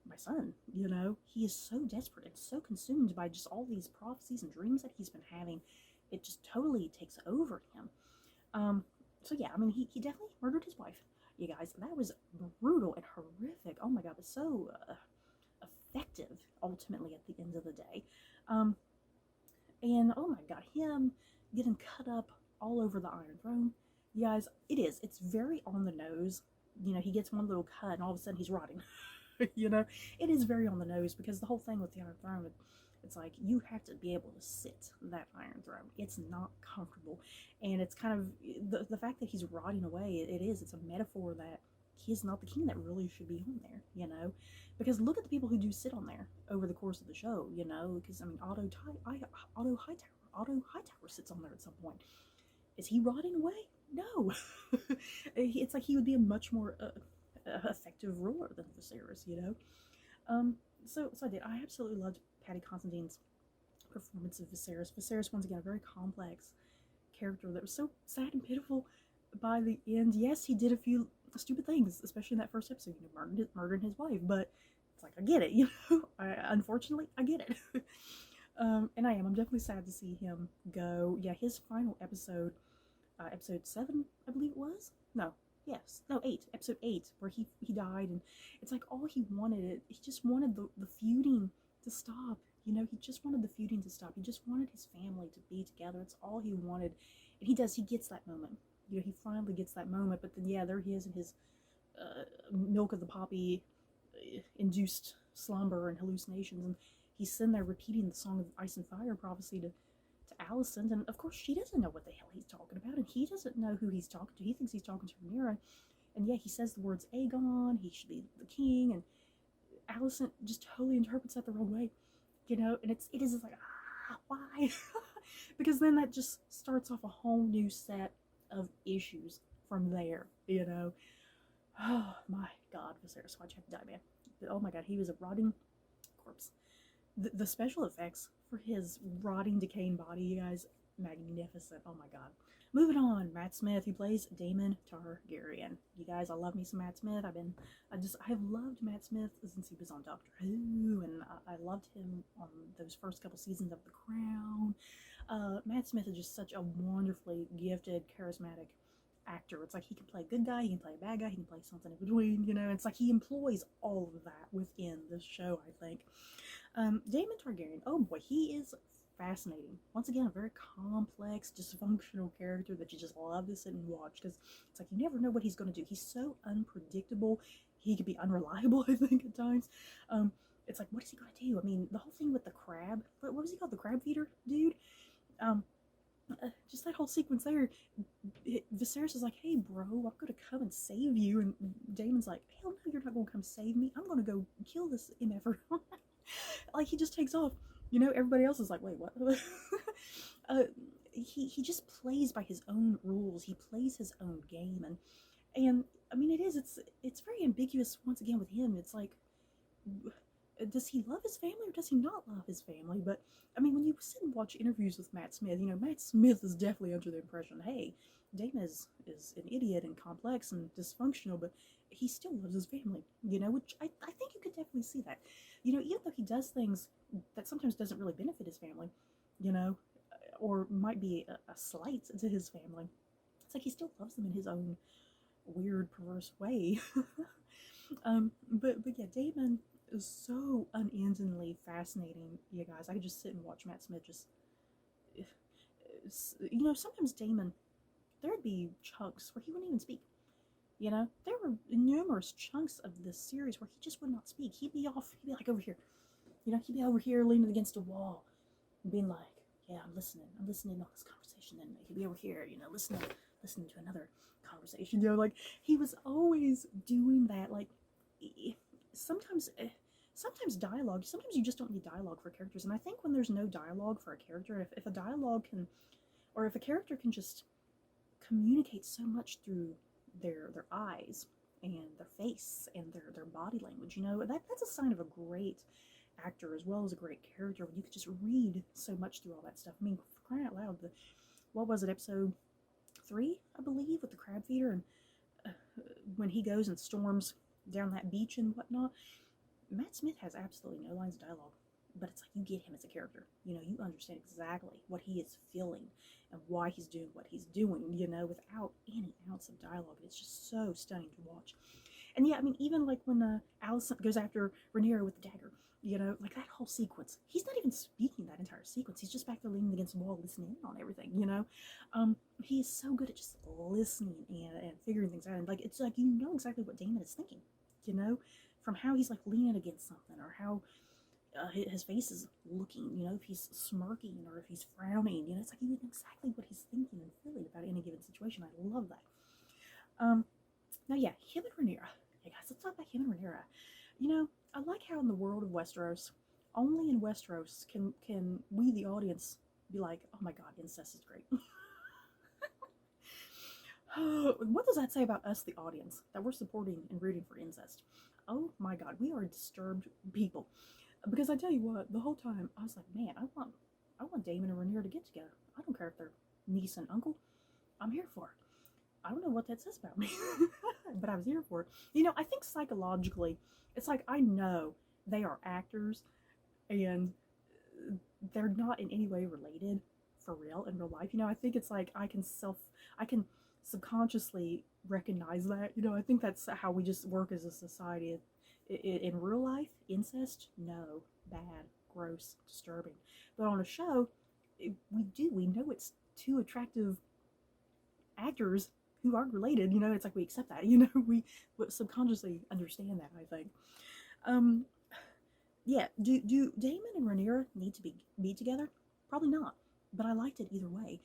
my son, you know. He is so desperate and so consumed by just all these prophecies and dreams that he's been having. It just totally takes over him. So yeah, I mean, he definitely murdered his wife, you guys. That was brutal and horrific. Oh my god, but so effective ultimately at the end of the day. Um, and oh my god, him getting cut up all over the Iron Throne. You guys, it's very on the nose. You know, he gets one little cut and all of a sudden he's rotting. You know, it is very on the nose because the whole thing with the Iron Throne, it's like you have to be able to sit that Iron Throne. It's not comfortable, and it's kind of the fact that he's rotting away. It's a metaphor that he's not the king that really should be on there. You know, because look at the people who do sit on there over the course of the show. You know, because I mean Otto Hightower sits on there at some point. Is he rotting away? No. It's like he would be a much more effective ruler than Viserys, you know. So I did. I absolutely loved Patty Considine's performance of Viserys. Viserys, once again, a very complex character that was so sad and pitiful by the end. Yes, he did a few stupid things, especially in that first episode, you know, murdering his wife. But it's like I get it, you know. Unfortunately, I get it. And I'm definitely sad to see him go. Yeah, his final episode, episode 7, I believe it was. No, yes, no, 8, episode 8, where he died, and it's like all he wanted, he just wanted the feuding to stop. You know, he just wanted the feuding to stop. He just wanted his family to be together. It's all he wanted, and he gets that moment. You know, he finally gets that moment. But then, yeah, there he is in his milk of the poppy induced slumber and hallucinations, and he's sitting there repeating the Song of Ice and Fire prophecy to Alicent, and of course she doesn't know what the hell he's talking about, and he doesn't know who he's talking to. He thinks he's talking to Rhaenyra, and yeah, he says the words Aegon, he should be the king, and Alicent just totally interprets that the wrong way, you know, and it is like, why? Because then that just starts off a whole new set of issues from there, you know. Oh my god, Viserys, why'd you have to die, man? Oh my god, he was a rotting corpse. The special effects for his rotting, decaying body, you guys, magnificent. Oh my god. Moving on, Matt Smith, who plays Daemon Targaryen. You guys, I love me some Matt Smith. I've loved Matt Smith since he was on Doctor Who, and I loved him on those first couple seasons of The Crown. Matt Smith is just such a wonderfully gifted, charismatic actor. It's like he can play a good guy, he can play a bad guy, he can play something in between, you know. It's like he employs all of that within this show, I think. Daemon Targaryen, oh boy, he is fascinating. Once again, a very complex, dysfunctional character that you just love to sit and watch, because it's like you never know what he's going to do. He's so unpredictable. He could be unreliable, I think, at times. It's like, what is he going to do? I mean, the whole thing with the crab, what was he called? The crab feeder dude? Just that whole sequence there. Viserys is like, hey bro, I'm gonna come and save you, and Daemon's like, hell no, you're not gonna come save me, I'm gonna go kill this MFer. Like, he just takes off, you know. Everybody else is like, wait, what? He just plays by his own rules. He plays his own game, and I mean, it's very ambiguous once again with him. It's like, does he love his family or does he not love his family? But I mean, when you sit and watch interviews with Matt Smith, you know, Matt Smith is definitely under the impression, hey, Daemon is an idiot and complex and dysfunctional, but he still loves his family, you know, which I think you could definitely see that. You know, even though he does things that sometimes doesn't really benefit his family, you know, or might be a slight to his family, it's like he still loves them in his own weird, perverse way. But yeah, Daemon is so unendingly fascinating, you guys. I could just sit and watch Matt Smith just, you know, sometimes Daemon, there'd be chunks where he wouldn't even speak. You know, there were numerous chunks of this series where he just would not speak. He'd be like over here. You know, he'd be over here leaning against a wall and being like, yeah, I'm listening to this conversation. And he'd be over here, you know, listening to another conversation. You know, like, he was always doing that. Like, sometimes dialogue, sometimes you just don't need dialogue for characters. And I think when there's no dialogue for a character, if a dialogue can, or if a character can just communicate so much through their eyes and their face and their body language, you know, that's a sign of a great actor as well as a great character, when you could just read so much through all that stuff. I mean, for crying out loud, what was it, episode 3, I believe, with the crab feeder, and when he goes and storms down that beach and whatnot, Matt Smith has absolutely no lines of dialogue. but it's like you get him as a character. You know, you understand exactly what he is feeling and why he's doing what he's doing, you know, without any ounce of dialogue. It's just so stunning to watch. And yeah, I mean, even like when Alicent goes after Rhaenyra with the dagger, you know, like that whole sequence. He's not even speaking that entire sequence. He's just back there leaning against the wall, listening in on everything, you know. He is so good at just listening and figuring things out. And like, it's like, you know exactly what Daemon is thinking, you know, from how he's like leaning against something, or how his face is looking, you know, if he's smirking or if he's frowning, you know, it's like you know exactly what he's thinking and feeling about any given situation. I love that. Now, yeah, him and Rhaenyra. Hey guys, let's talk about him and Rhaenyra. You know, I like how in the world of Westeros, only in Westeros can we, the audience, be like, oh my god, incest is great. What does that say about us, the audience, that we're supporting and rooting for incest? Oh my god, we are disturbed people. Because I tell you what, the whole time I was like, man, I want Daemon and Rhaenyra to get together. I don't care if they're niece and uncle. I'm here for it. I don't know what that says about me, but I was here for it. You know, I think psychologically, it's like I know they are actors and they're not in any way related for real in real life. You know, I think it's like I can subconsciously recognize that. You know, I think that's how we just work as a society. In real life, incest, no, bad, gross, disturbing. But on a show, we know it's two attractive actors who aren't related. You know, it's like we accept that. You know, we subconsciously understand that, I think. Yeah, do Daemon and Rhaenyra need to be together? Probably not, but I liked it either way.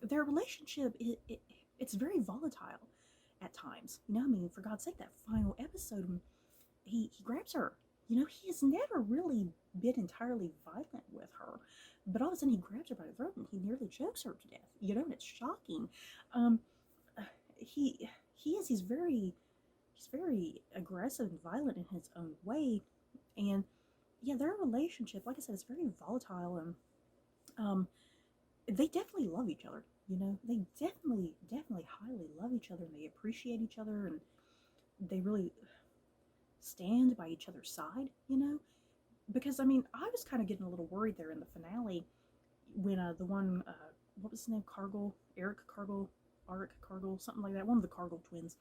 Their relationship, it's very volatile at times. You know, I mean, for God's sake, that final episode, he grabs her. You know, he has never really been entirely violent with her, but all of a sudden he grabs her by the throat and he nearly chokes her to death. You know, and it's shocking. Um, he's very aggressive and violent in his own way, and yeah, their relationship, like I said, is very volatile, and they definitely love each other. You know, they definitely highly love each other, and they appreciate each other, and they really stand by each other's side. You know, because I mean, I was kind of getting a little worried there in the finale when the one what was his name, Eric Cargill, something like that, one of the Cargill twins.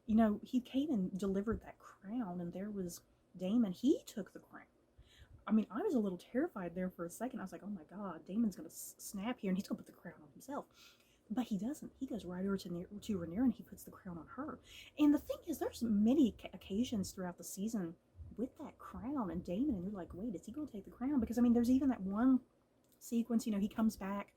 You know, he came and delivered that crown, and there was Daemon. He took the crown. I mean, I was a little terrified there for a second. I was like, oh my god, Daemon's going to snap here, and he's going to put the crown on himself. But he doesn't. He goes right over to Rhaenyra, and he puts the crown on her. And the thing is, there's many occasions throughout the season with that crown and Daemon, and you're like, wait, is he going to take the crown? Because, I mean, there's even that one sequence, you know, he comes back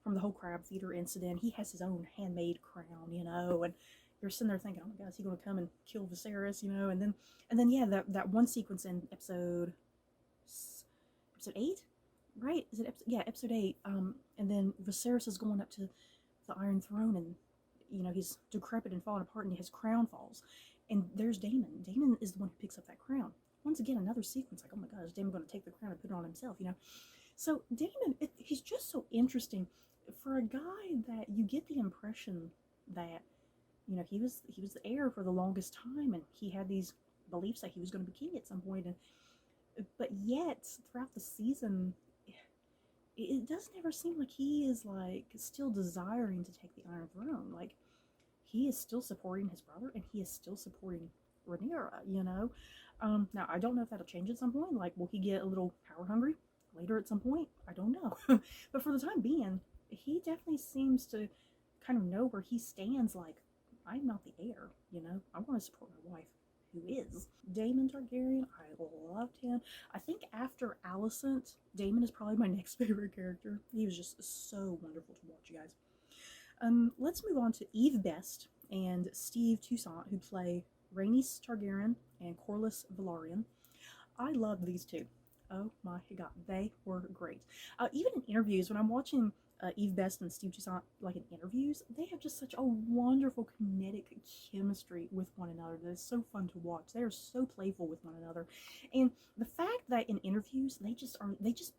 from the whole crab feeder incident. He has his own handmade crown, you know, and you're sitting there thinking, oh my god, is he going to come and kill Viserys, you know? And then yeah, that one sequence in episode 8, right? Is it episode 8? And then Viserys is going up to the Iron Throne, and you know he's decrepit and falling apart, and his crown falls, and there's Daemon. Daemon is the one who picks up that crown. Once again, another sequence like, oh my god, is Daemon going to take the crown and put it on himself? You know, so Daemon, he's just so interesting for a guy that you get the impression that, you know, he was the heir for the longest time, and he had these beliefs that he was going to be king at some point, but yet throughout the season, it doesn't ever seem like he is like still desiring to take the Iron Throne. Like, he is still supporting his brother, and he is still supporting Rhaenyra. You know, now I don't know if that'll change at some point. Like, will he get a little power hungry later at some point? I don't know. But for the time being, he definitely seems to kind of know where he stands. Like, I'm not the heir, you know, I want to support my wife, who is Daemon Targaryen. I loved him. I think after Alicent, Daemon is probably my next favorite character. He was just so wonderful to watch, you guys. Let's move on to Eve Best and Steve Toussaint, who play Rhaenys Targaryen and Corlys Velaryon. I love these two. Oh my god, they were great. Even in interviews, when I'm watching Eve Best and Steve Toussaint, like in interviews, they have just such a wonderful kinetic chemistry with one another that is so fun to watch. They are so playful with one another, and the fact that in interviews they just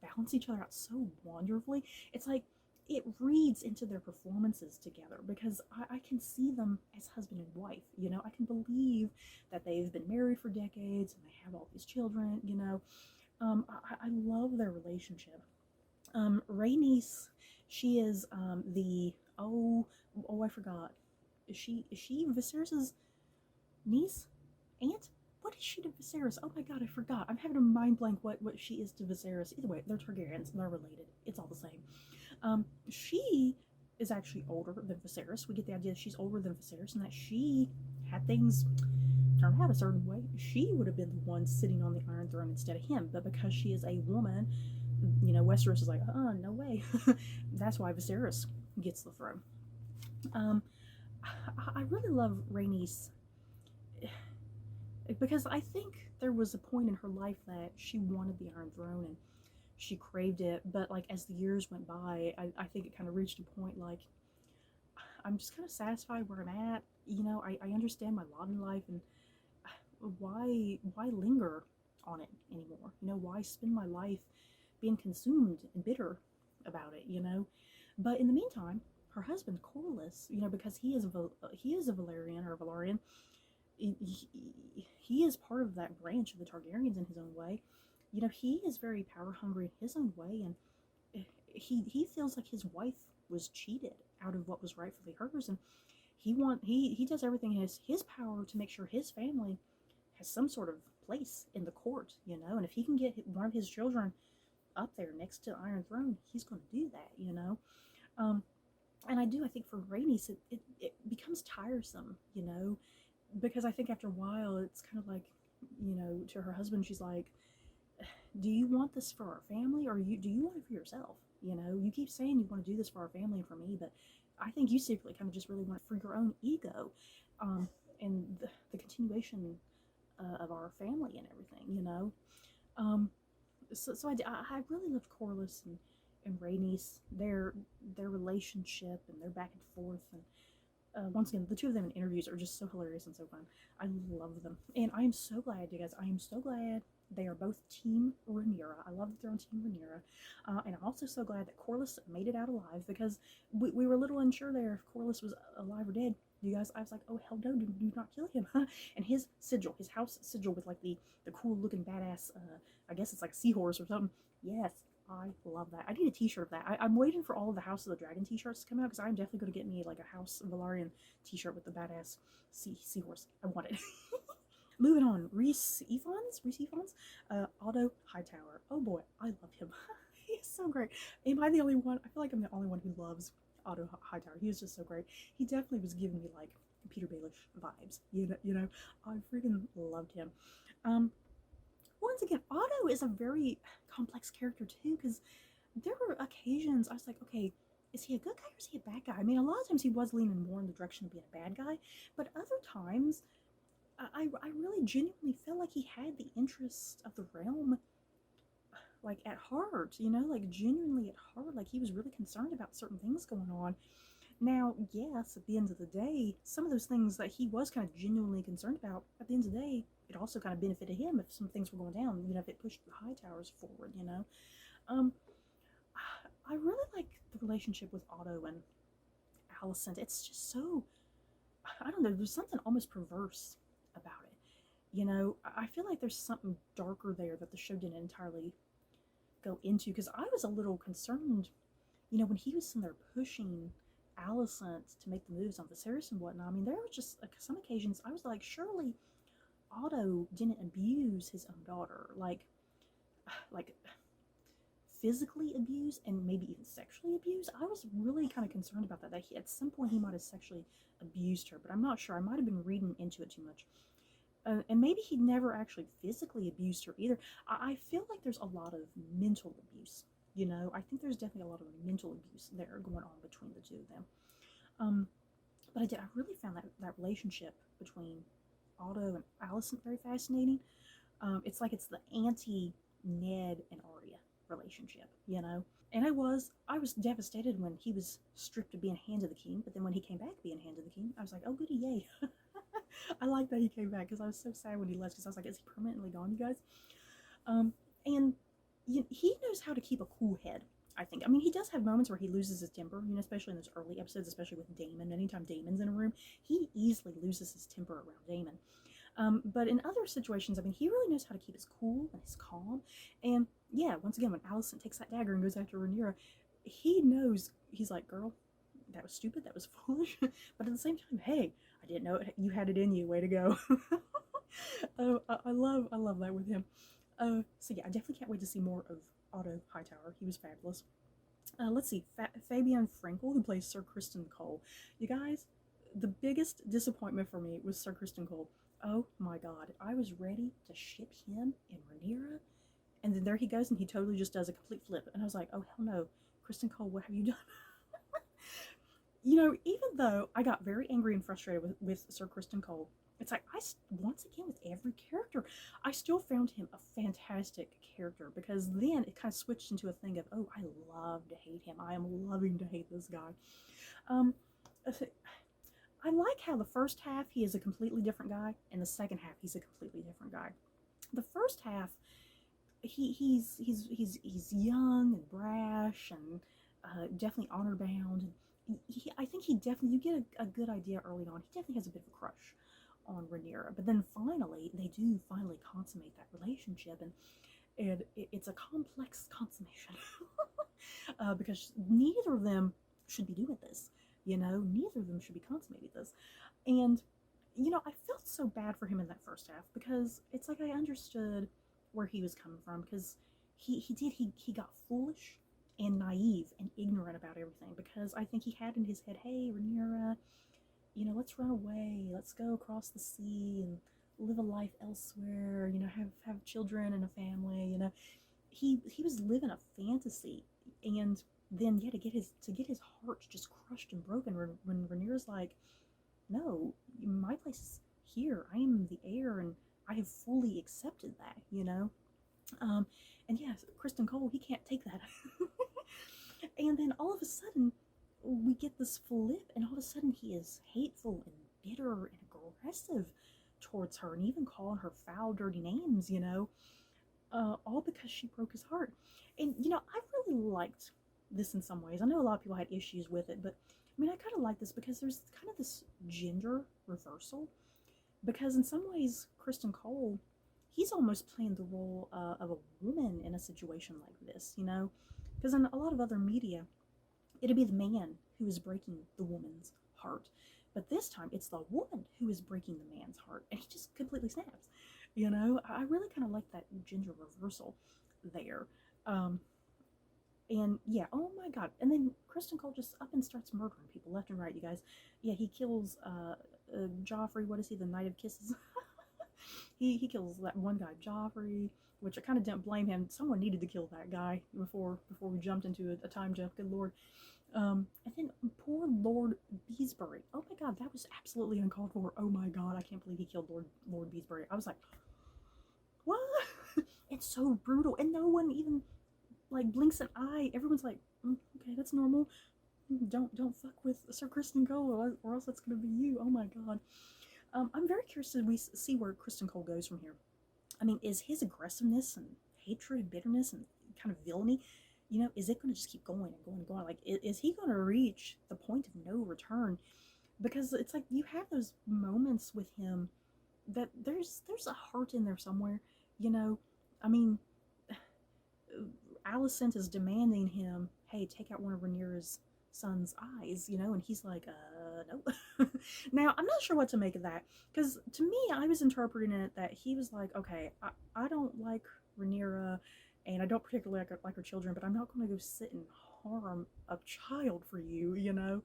balance each other out so wonderfully. It's like it reads into their performances together, because I can see them as husband and wife. You know, I can believe that they've been married for decades and they have all these children. You know. I love their relationship. Rhaenys, she is the oh, I forgot. Is she Viserys's niece? Aunt? What is she to Viserys? Oh my god, I forgot. I'm having a mind blank what she is to Viserys. Either way, they're Targaryens. They're related. It's all the same. She is actually older than Viserys. We get the idea that she's older than Viserys and that she had things turned out a certain way. She would have been the one sitting on the Iron Throne instead of him, but because she is a woman, Westeros is like, no way. That's why Viserys gets the throne. Um, I really love Rhaenys because I think there was a point in her life that she wanted the Iron Throne and she craved it, but like as the years went by, I think it kind of reached a point like I'm just kind of satisfied where I'm at. I understand my lot in life, and why linger on it anymore? Why spend my life being consumed and bitter about it? But in the meantime, her husband Corlys, because he is a Valerian or a Valarian, he is part of that branch of the Targaryens in his own way. He is very power hungry in his own way, and he feels like his wife was cheated out of what was rightfully hers, and he does everything in his power to make sure his family has some sort of place in the court, and if he can get one of his children up there next to the Iron Throne, he's going to do that. Um, and I think for Rhaenys, it becomes tiresome, because I think after a while, it's kind of like, to her husband, she's like, do you want this for our family, or do you want it for yourself? You keep saying you want to do this for our family and for me, but I think you secretly kind of just really want it for your own ego, and the continuation of our family and everything. So I really loved Corlys and Rhaenys, their relationship and their back and forth, and once again, the two of them in interviews are just so hilarious and so fun. I love them, and I am so glad, you guys. I am so glad they are both Team Rhaenyra. I love that they're on Team Rhaenyra, and I'm also so glad that Corlys made it out alive, because we were a little unsure there if Corlys was alive or dead. You guys, I was like, oh hell no, do not kill him. And his sigil, his house sigil with like the cool looking badass, I guess it's like a seahorse or something. Yes, I love that. I need a t-shirt of that. I'm waiting for all of the House of the Dragon t-shirts to come out, because I'm definitely going to get me like a House of Velaryon t-shirt with the badass seahorse. I want it. Moving on, Rhys Ifans, Otto Hightower. Oh boy, I love him. He's so great. Am I the only one? I feel like I'm the only one who loves Otto Hightower. He was just so great. He definitely was giving me like Peter Baelish vibes. I freaking loved him. Once again, Otto is a very complex character too, because there were occasions I was like, okay, is he a good guy or is he a bad guy? I mean, a lot of times he was leaning more in the direction of being a bad guy, but other times I really genuinely felt like he had the interests of the realm like at heart, like genuinely at heart, like he was really concerned about certain things going on. Now, yes, at the end of the day, some of those things that he was kind of genuinely concerned about, at the end of the day, it also kind of benefited him if some things were going down, if it pushed the Hightowers forward, Um, I really like the relationship with Otto and Alicent. It's just so, I don't know, there's something almost perverse about it. I feel like there's something darker there that the show didn't entirely go into, because I was a little concerned, when he was in there pushing Alicent to make the moves on Viserys and whatnot. I mean, there were just like, some occasions I was like, surely Otto didn't abuse his own daughter, like physically abuse and maybe even sexually abuse. I was really kind of concerned about that at some point he might have sexually abused her, but I'm not sure. I might have been reading into it too much. And maybe he never actually physically abused her either. I feel like there's a lot of mental abuse. I think there's definitely a lot of mental abuse there going on between the two of them. But I really found that relationship between Otto and Alicent very fascinating. It's like it's the anti-Ned and Arya relationship, And I was devastated when he was stripped of being Hand of the King, but then when he came back being Hand of the King, I was like, oh goody, yay. I like that he came back, because I was so sad when he left, because I was like, is he permanently gone, you guys? And he knows how to keep a cool head, I think. I mean, he does have moments where he loses his temper, especially in those early episodes, especially with Daemon. Anytime Daemon's in a room, he easily loses his temper around Daemon. But in other situations, I mean, he really knows how to keep his cool and his calm. And yeah, once again, when Alicent takes that dagger and goes after Rhaenyra, he knows, he's like, girl, that was stupid, that was foolish. But at the same time, hey, I didn't know you had it in you. Way to go. I love that with him. So yeah, I definitely can't wait to see more of Otto Hightower. He was fabulous. Let's see, Fabian Frankel, who plays Sir Criston Cole. You guys, the biggest disappointment for me was Sir Criston Cole. Oh my god, I was ready to ship him and Rhaenyra, and then there he goes, and he totally just does a complete flip. And I was like, oh hell no, Criston Cole, what have you done? You know, even though I got very angry and frustrated with Sir Criston Cole, it's like, once again, with every character, I still found him a fantastic character, because then it kind of switched into a thing of, oh, I love to hate him. I am loving to hate this guy. Um, I like how the first half he is a completely different guy, and the second half he's a completely different guy. The first half, he's young and brash and definitely honor bound. I think he definitely, you get a good idea early on. He definitely has a bit of a crush on Rhaenyra, but then finally they do finally consummate that relationship, and it's a complex consummation because neither of them should be doing this. You know, neither of them should be consummating this, and you know, I felt so bad for him in that first half, because it's like I understood where he was coming from, because he got foolish and naive and ignorant about everything, because I think he had in his head, hey, Rhaenyra, you know, let's run away, let's go across the sea and live a life elsewhere, you know, have children and a family, you know. He was living a fantasy, and then yeah, to get his heart just crushed and broken when Rhaenyra's like, no, my place is here, I am the heir, and I have fully accepted that, you know. And yes, Criston Cole, he can't take that. And then all of a sudden, we get this flip, and all of a sudden he is hateful and bitter and aggressive towards her, and even calling her foul, dirty names, you know, all because she broke his heart. And, you know, I really liked this in some ways. I know a lot of people had issues with it, but I mean, I kind of like this because there's kind of this gender reversal. Because in some ways, Criston Cole, he's almost playing the role of a woman in a situation like this, you know? Because in a lot of other media, it'd be the man who is breaking the woman's heart. But this time, it's the woman who is breaking the man's heart, and he just completely snaps. You know, I really kind of like that gender reversal there. And yeah, oh my god. And then Criston Cole just up and starts murdering people left and right, you guys. Yeah, he kills Joffrey, what is he, the Knight of Kisses? he kills that one guy, Joffrey, which I kind of didn't blame him. Someone needed to kill that guy before we jumped into a time jump, good lord. And then poor Lord Beesbury. Oh my god, that was absolutely uncalled for. Oh my god, I can't believe he killed Lord Beesbury. I was like, what? It's so brutal, and no one even like blinks an eye. Everyone's like, okay, that's normal. Don't fuck with Sir Criston Cole, or else it's gonna be you. Oh my god. I'm very curious to see where Criston Cole goes from here. I mean, is his aggressiveness and hatred and bitterness and kind of villainy, you know, is it going to just keep going and going and going? Like, is he going to reach the point of no return? Because it's like you have those moments with him that there's a heart in there somewhere, you know. I mean, Alicent is demanding him, hey, take out one of Rhaenyra's son's eyes, you know, and he's like, no. Now, I'm not sure what to make of that, because to me, I was interpreting it that he was like, okay, I don't like Rhaenyra, and I don't particularly like her children, but I'm not going to go sit and harm a child for you, you know.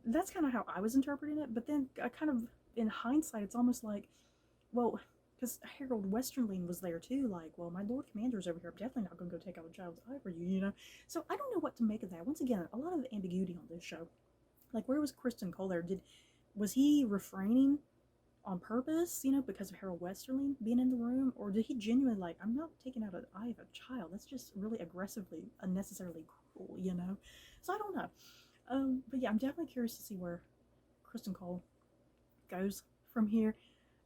That's kind of how I was interpreting it, but then I kind of, in hindsight, it's almost like, well, because Harold Westerling was there too, like, well, my Lord Commander's over here, I'm definitely not going to go take out a child's eye for you, you know? So I don't know what to make of that. Once again, a lot of ambiguity on this show. Like, where was Criston Cole there? Was he refraining on purpose, you know, because of Harold Westerling being in the room? Or did he genuinely, like, I'm not taking out an eye of a child. That's just really aggressively, unnecessarily cruel, you know? So I don't know. But yeah, I'm definitely curious to see where Criston Cole goes from here.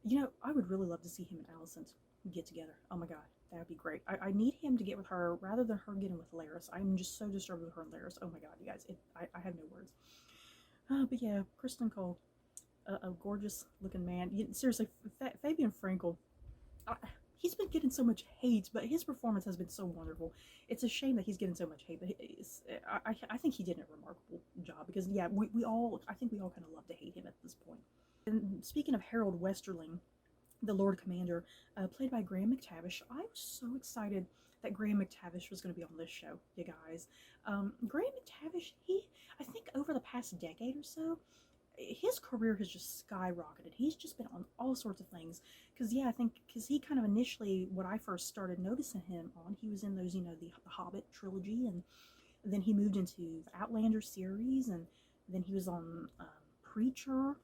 You know, I would really love to see him and Alicent get together. Oh my god, that would be great. I need him to get with her rather than her getting with Larys. I'm just so disturbed with her and Larys. Oh my god, you guys, I have no words. But yeah, Criston Cole. a gorgeous looking man. Seriously, Fabian Frankel, I, he's been getting so much hate, but his performance has been so wonderful. It's a shame that he's getting so much hate, but I think he did a remarkable job, because yeah, we all, I think we all kind of love to hate him at this point. And speaking of Harold Westerling, the Lord Commander, played by Graham McTavish, I was so excited that Graham McTavish was going to be on this show, you guys. Graham McTavish, I think over the past decade or so, his career has just skyrocketed. He's just been on all sorts of things. Because yeah, I think because he kind of initially, what I first started noticing him on, he was in those, the Hobbit trilogy, and then he moved into the Outlander series, and then he was on Preacher,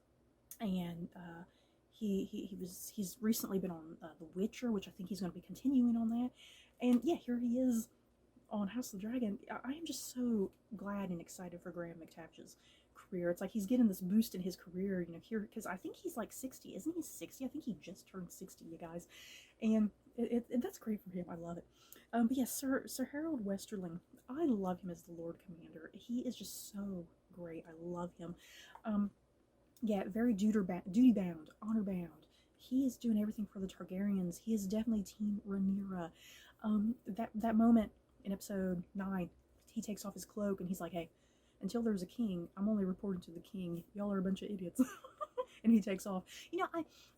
and he's recently been on The Witcher, which I think he's going to be continuing on that. And yeah, here he is on House of the Dragon. I am just so glad and excited for Graham McTavish's career. It's like he's getting this boost in his career, here, because I think he's like 60. Isn't he 60? I think he just turned 60, you guys. And that's great for him. I love it. But yeah, Sir Harold Westerling, I love him as the Lord Commander. He is just so great. I love him. Yeah, very duty bound, honor bound. He is doing everything for the Targaryens. He is definitely Team Rhaenyra. That moment in episode 9, he takes off his cloak and he's like, "Hey, until there's a king, I'm only reporting to the king. Y'all are a bunch of idiots." And he takes off.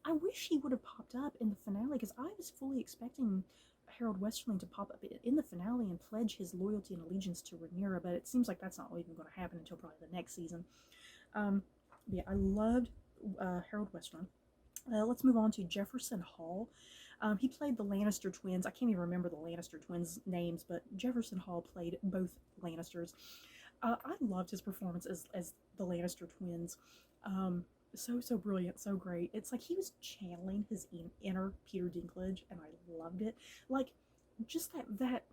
I wish he would have popped up in the finale, because I was fully expecting Harold Westerling to pop up in the finale and pledge his loyalty and allegiance to Rhaenyra, but it seems like that's not even going to happen until probably the next season. Yeah, I loved Harold Westerling. Let's move on to Jefferson Hall. He played the Lannister twins. I can't even remember the Lannister twins' names, but Jefferson Hall played both Lannisters. I loved his performance as the Lannister twins. So brilliant, so great. It's like he was channeling his inner Peter Dinklage, and I loved it. Like, just that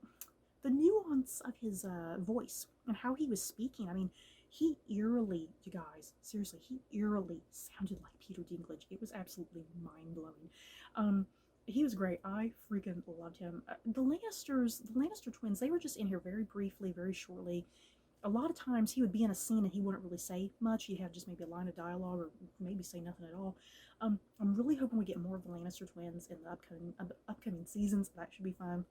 the nuance of his voice and how he was speaking. I mean, he eerily, you guys, seriously, he eerily sounded like Peter Dinklage. It was absolutely mind-blowing. He was great. I freaking loved him. The Lannister twins, they were just in here very briefly, very shortly. A lot of times he would be in a scene and he wouldn't really say much. He'd have just maybe a line of dialogue, or maybe say nothing at all. I'm really hoping we get more of the Lannister twins in the upcoming seasons. That should be fun.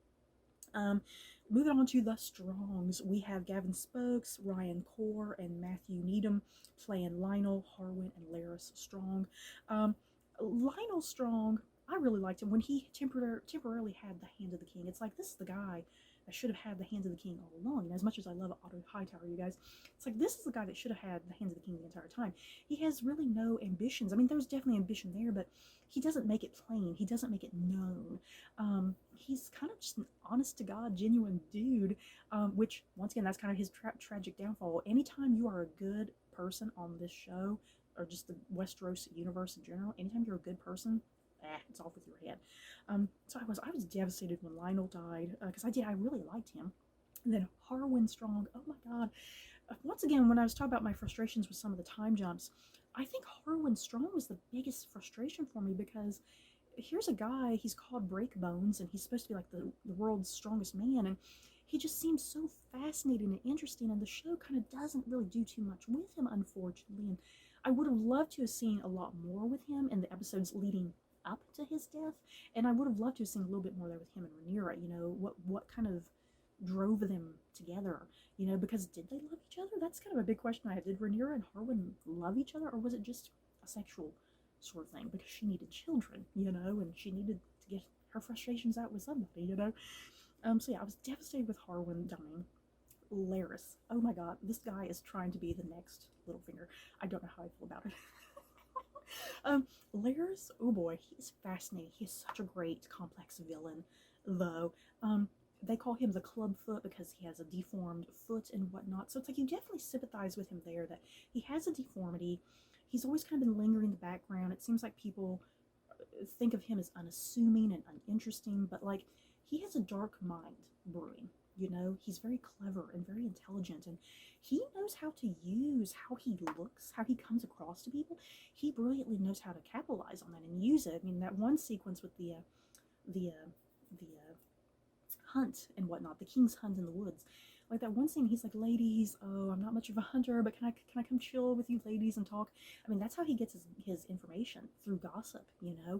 Moving on to the Strongs, we have Gavin Spokes, Ryan Core, and Matthew Needham playing Lionel, Harwin, and Larys Strong. Lionel Strong, I really liked him when he temporarily had the Hand of the King. It's like, this is the guy that should have had the Hands of the King all along. And as much as I love Otto Hightower, you guys, it's like, this is the guy that should have had the Hands of the King the entire time. He has really no ambitions. I mean, there's definitely ambition there, but he doesn't make it plain. He doesn't make it known. He's kind of just an honest-to-God, genuine dude, which, once again, that's kind of his tragic downfall. Anytime you are a good person on this show, or just the Westeros universe in general, anytime you're a good person, it's off with your head. So I was devastated when Lionel died, because I really liked him. And then Harwin Strong, oh my god. Once again, when I was talking about my frustrations with some of the time jumps, I think Harwin Strong was the biggest frustration for me, because here's a guy, he's called Breakbones, and he's supposed to be like the world's strongest man, and he just seems so fascinating and interesting, and the show kind of doesn't really do too much with him, unfortunately. And I would have loved to have seen a lot more with him in the episodes leading up to his death, and I would have loved to have seen a little bit more there with him and Rhaenyra. What kind of drove them together, because did they love each other? That's kind of a big question I had. Did Rhaenyra and Harwin love each other, or was it just a sexual sort of thing, because she needed children, and she needed to get her frustrations out with somebody, so yeah, I was devastated with Harwin dying. Larys, oh my god, this guy is trying to be the next Littlefinger. I don't know how I feel about it. Larys, oh boy, he's fascinating. He's such a great, complex villain, though. They call him the Clubfoot because he has a deformed foot and whatnot. So it's like, you definitely sympathize with him there, that he has a deformity. He's always kind of been lingering in the background. It seems like people think of him as unassuming and uninteresting, but like, he has a dark mind brewing. He's very clever and very intelligent, and he knows how to use how he looks, how he comes across to people. He brilliantly knows how to capitalize on that and use it. I mean, that one sequence with the hunt and whatnot, the king's hunt in the woods, Like that one scene, he's like, "Ladies, oh, I'm not much of a hunter, but can I come chill with you ladies and talk?" I mean, that's how he gets his information, through gossip, you know.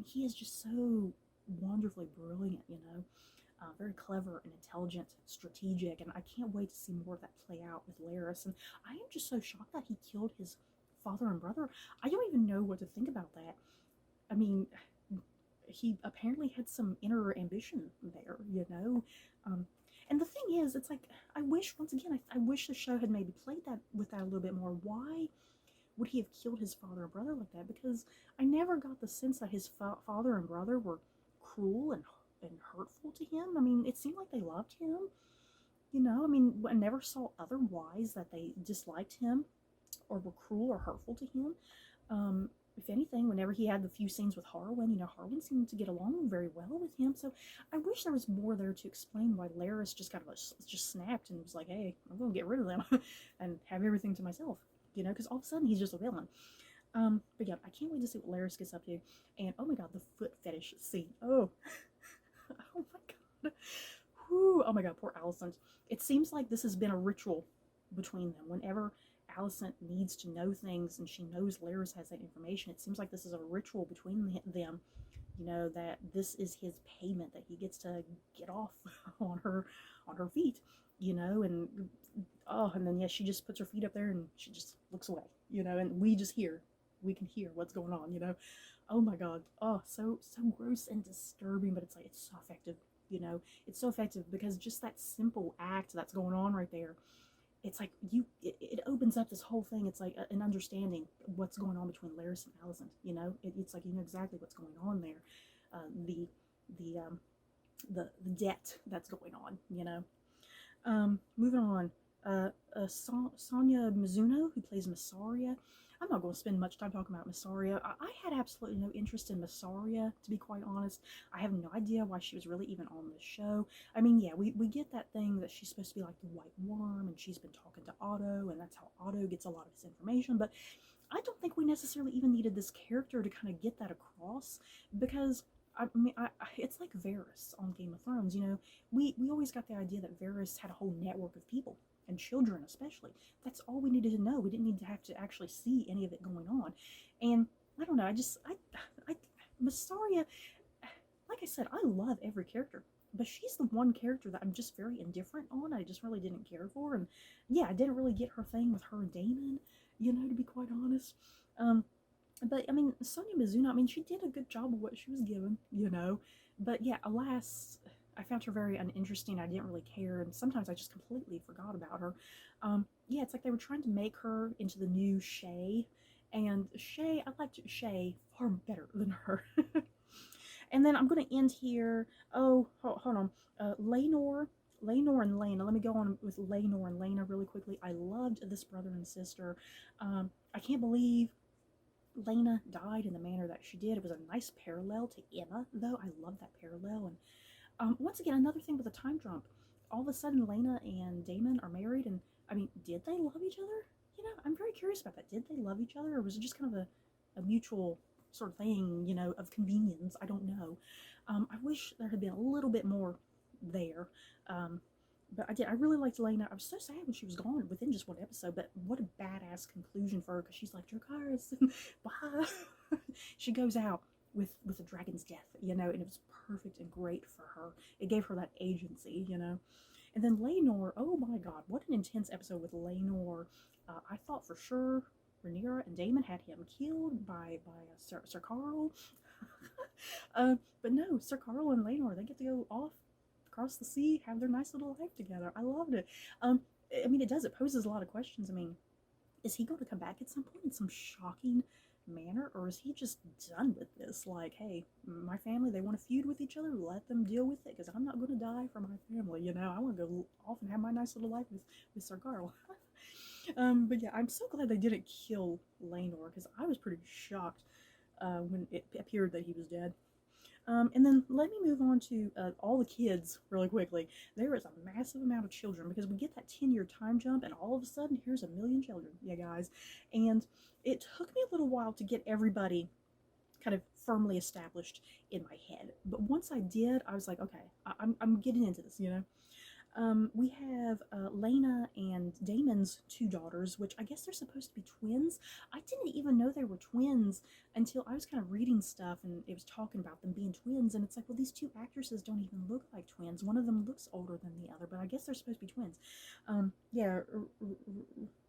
He is just so wonderfully brilliant, you know. Very clever and intelligent, strategic, and I can't wait to see more of that play out with Laris. And I am just so shocked that he killed his father and brother. I don't even know what to think about that. I mean, he apparently had some inner ambition there, you know. Um, and the thing is, it's like, I wish, once again, I wish the show had maybe played that with that a little bit more. Why would he have killed his father and brother like that? Because I never got the sense that his father and brother were cruel and hurtful to him. I mean, it seemed like they loved him, you know. I mean, I never saw otherwise that they disliked him or were cruel or hurtful to him. If anything, whenever he had the few scenes with Harwin, you know, Harwin seemed to get along very well with him. So I wish there was more there to explain why Laris just kind of just snapped and was like, "Hey, I'm going to get rid of them and have everything to myself," you know, because all of a sudden he's just a villain. But yeah, I can't wait to see what Laris gets up to. And oh my god, the foot fetish scene. Oh, oh my god. Whew. Oh my god, poor Alicent. It seems like this has been a ritual between them. Whenever Alicent needs to know things and she knows Laris has that information, it seems like this is a ritual between them. You know, that this is his payment, that he gets to get off on her feet, you know. And oh, and then yeah, she just puts her feet up there and she just looks away, you know, and we can hear what's going on, you know. Oh my god. Oh, so gross and disturbing, but it's like, it's so effective, you know. It's so effective because just that simple act that's going on right there, it's like it opens up this whole thing. It's like an understanding what's going on between Laris and Alicent, you know. It's like you know exactly what's going on there. The the debt that's going on, you know. Moving on. Sonia Mizuno, who plays Massaria. I'm not going to spend much time talking about Massaria. I had absolutely no interest in Massaria, to be quite honest. I have no idea why she was really even on this show. I mean, yeah, we get that thing that she's supposed to be like the White Worm, and she's been talking to Otto, and that's how Otto gets a lot of his information, but I don't think we necessarily even needed this character to kind of get that across, because I mean, it's like Varys on Game of Thrones, you know. We always got the idea that Varys had a whole network of people, and children especially. That's all we needed to know. We didn't need to have to actually see any of it going on. And I don't know, Massaria, like I said, I love every character, but she's the one character that I'm just very indifferent on. I just really didn't care for. And yeah, I didn't really get her thing with her and Daemon, you know, to be quite honest. But I mean, Sonia Mizuno, I mean, she did a good job of what she was given, you know. But yeah, alas, I found her very uninteresting. I didn't really care, and sometimes I just completely forgot about her. Yeah, it's like they were trying to make her into the new Shay, and Shay, I liked Shay far better than her. And then I'm going to end here. Oh, hold on. Laenor and Laena. Let me go on with Laenor and Laena really quickly. I loved this brother and sister. I can't believe Laena died in the manner that she did. It was a nice parallel to Emma, though. I love that parallel. And once again, another thing with a time jump. All of a sudden, Laena and Daemon are married, and I mean, did they love each other? You know, I'm very curious about that. Did they love each other, or was it just kind of a mutual sort of thing, you know, of convenience? I don't know. I wish there had been a little bit more there. But I really liked Laena. I was so sad when she was gone within just one episode, but what a badass conclusion for her, because she's like, Dracarys, bye. She goes out with a dragon's death, you know, and it was perfect and great for her. It gave her that agency, you know. And then Laenor, oh my god, what an intense episode with Laenor. I thought for sure Rhaenyra and Daemon had him killed by Sir Carl. But no, Sir Carl and Laenor, they get to go off across the sea, have their nice little life together. I loved it. I mean, it poses a lot of questions. I mean, is he going to come back at some point in some shocking manner, or is he just done with this? Like, hey, my family, they want to feud with each other, let them deal with it, because I'm not going to die for my family, you know. I want to go off and have my nice little life with Sir Carl. But yeah, I'm so glad they didn't kill Laenor, because I was pretty shocked when it appeared that he was dead. And then let me move on to all the kids really quickly. There is a massive amount of children, because we get that 10-year time jump, and all of a sudden, here's 1 million children, yeah, guys. And it took me a little while to get everybody kind of firmly established in my head. But once I did, I was like, okay, I'm getting into this, you know. We have Lena and Damon's two daughters, which I guess they're supposed to be twins. I didn't even know they were twins until I was kind of reading stuff and it was talking about them being twins. And it's like, well, these two actresses don't even look like twins. One of them looks older than the other, but I guess they're supposed to be twins. Yeah,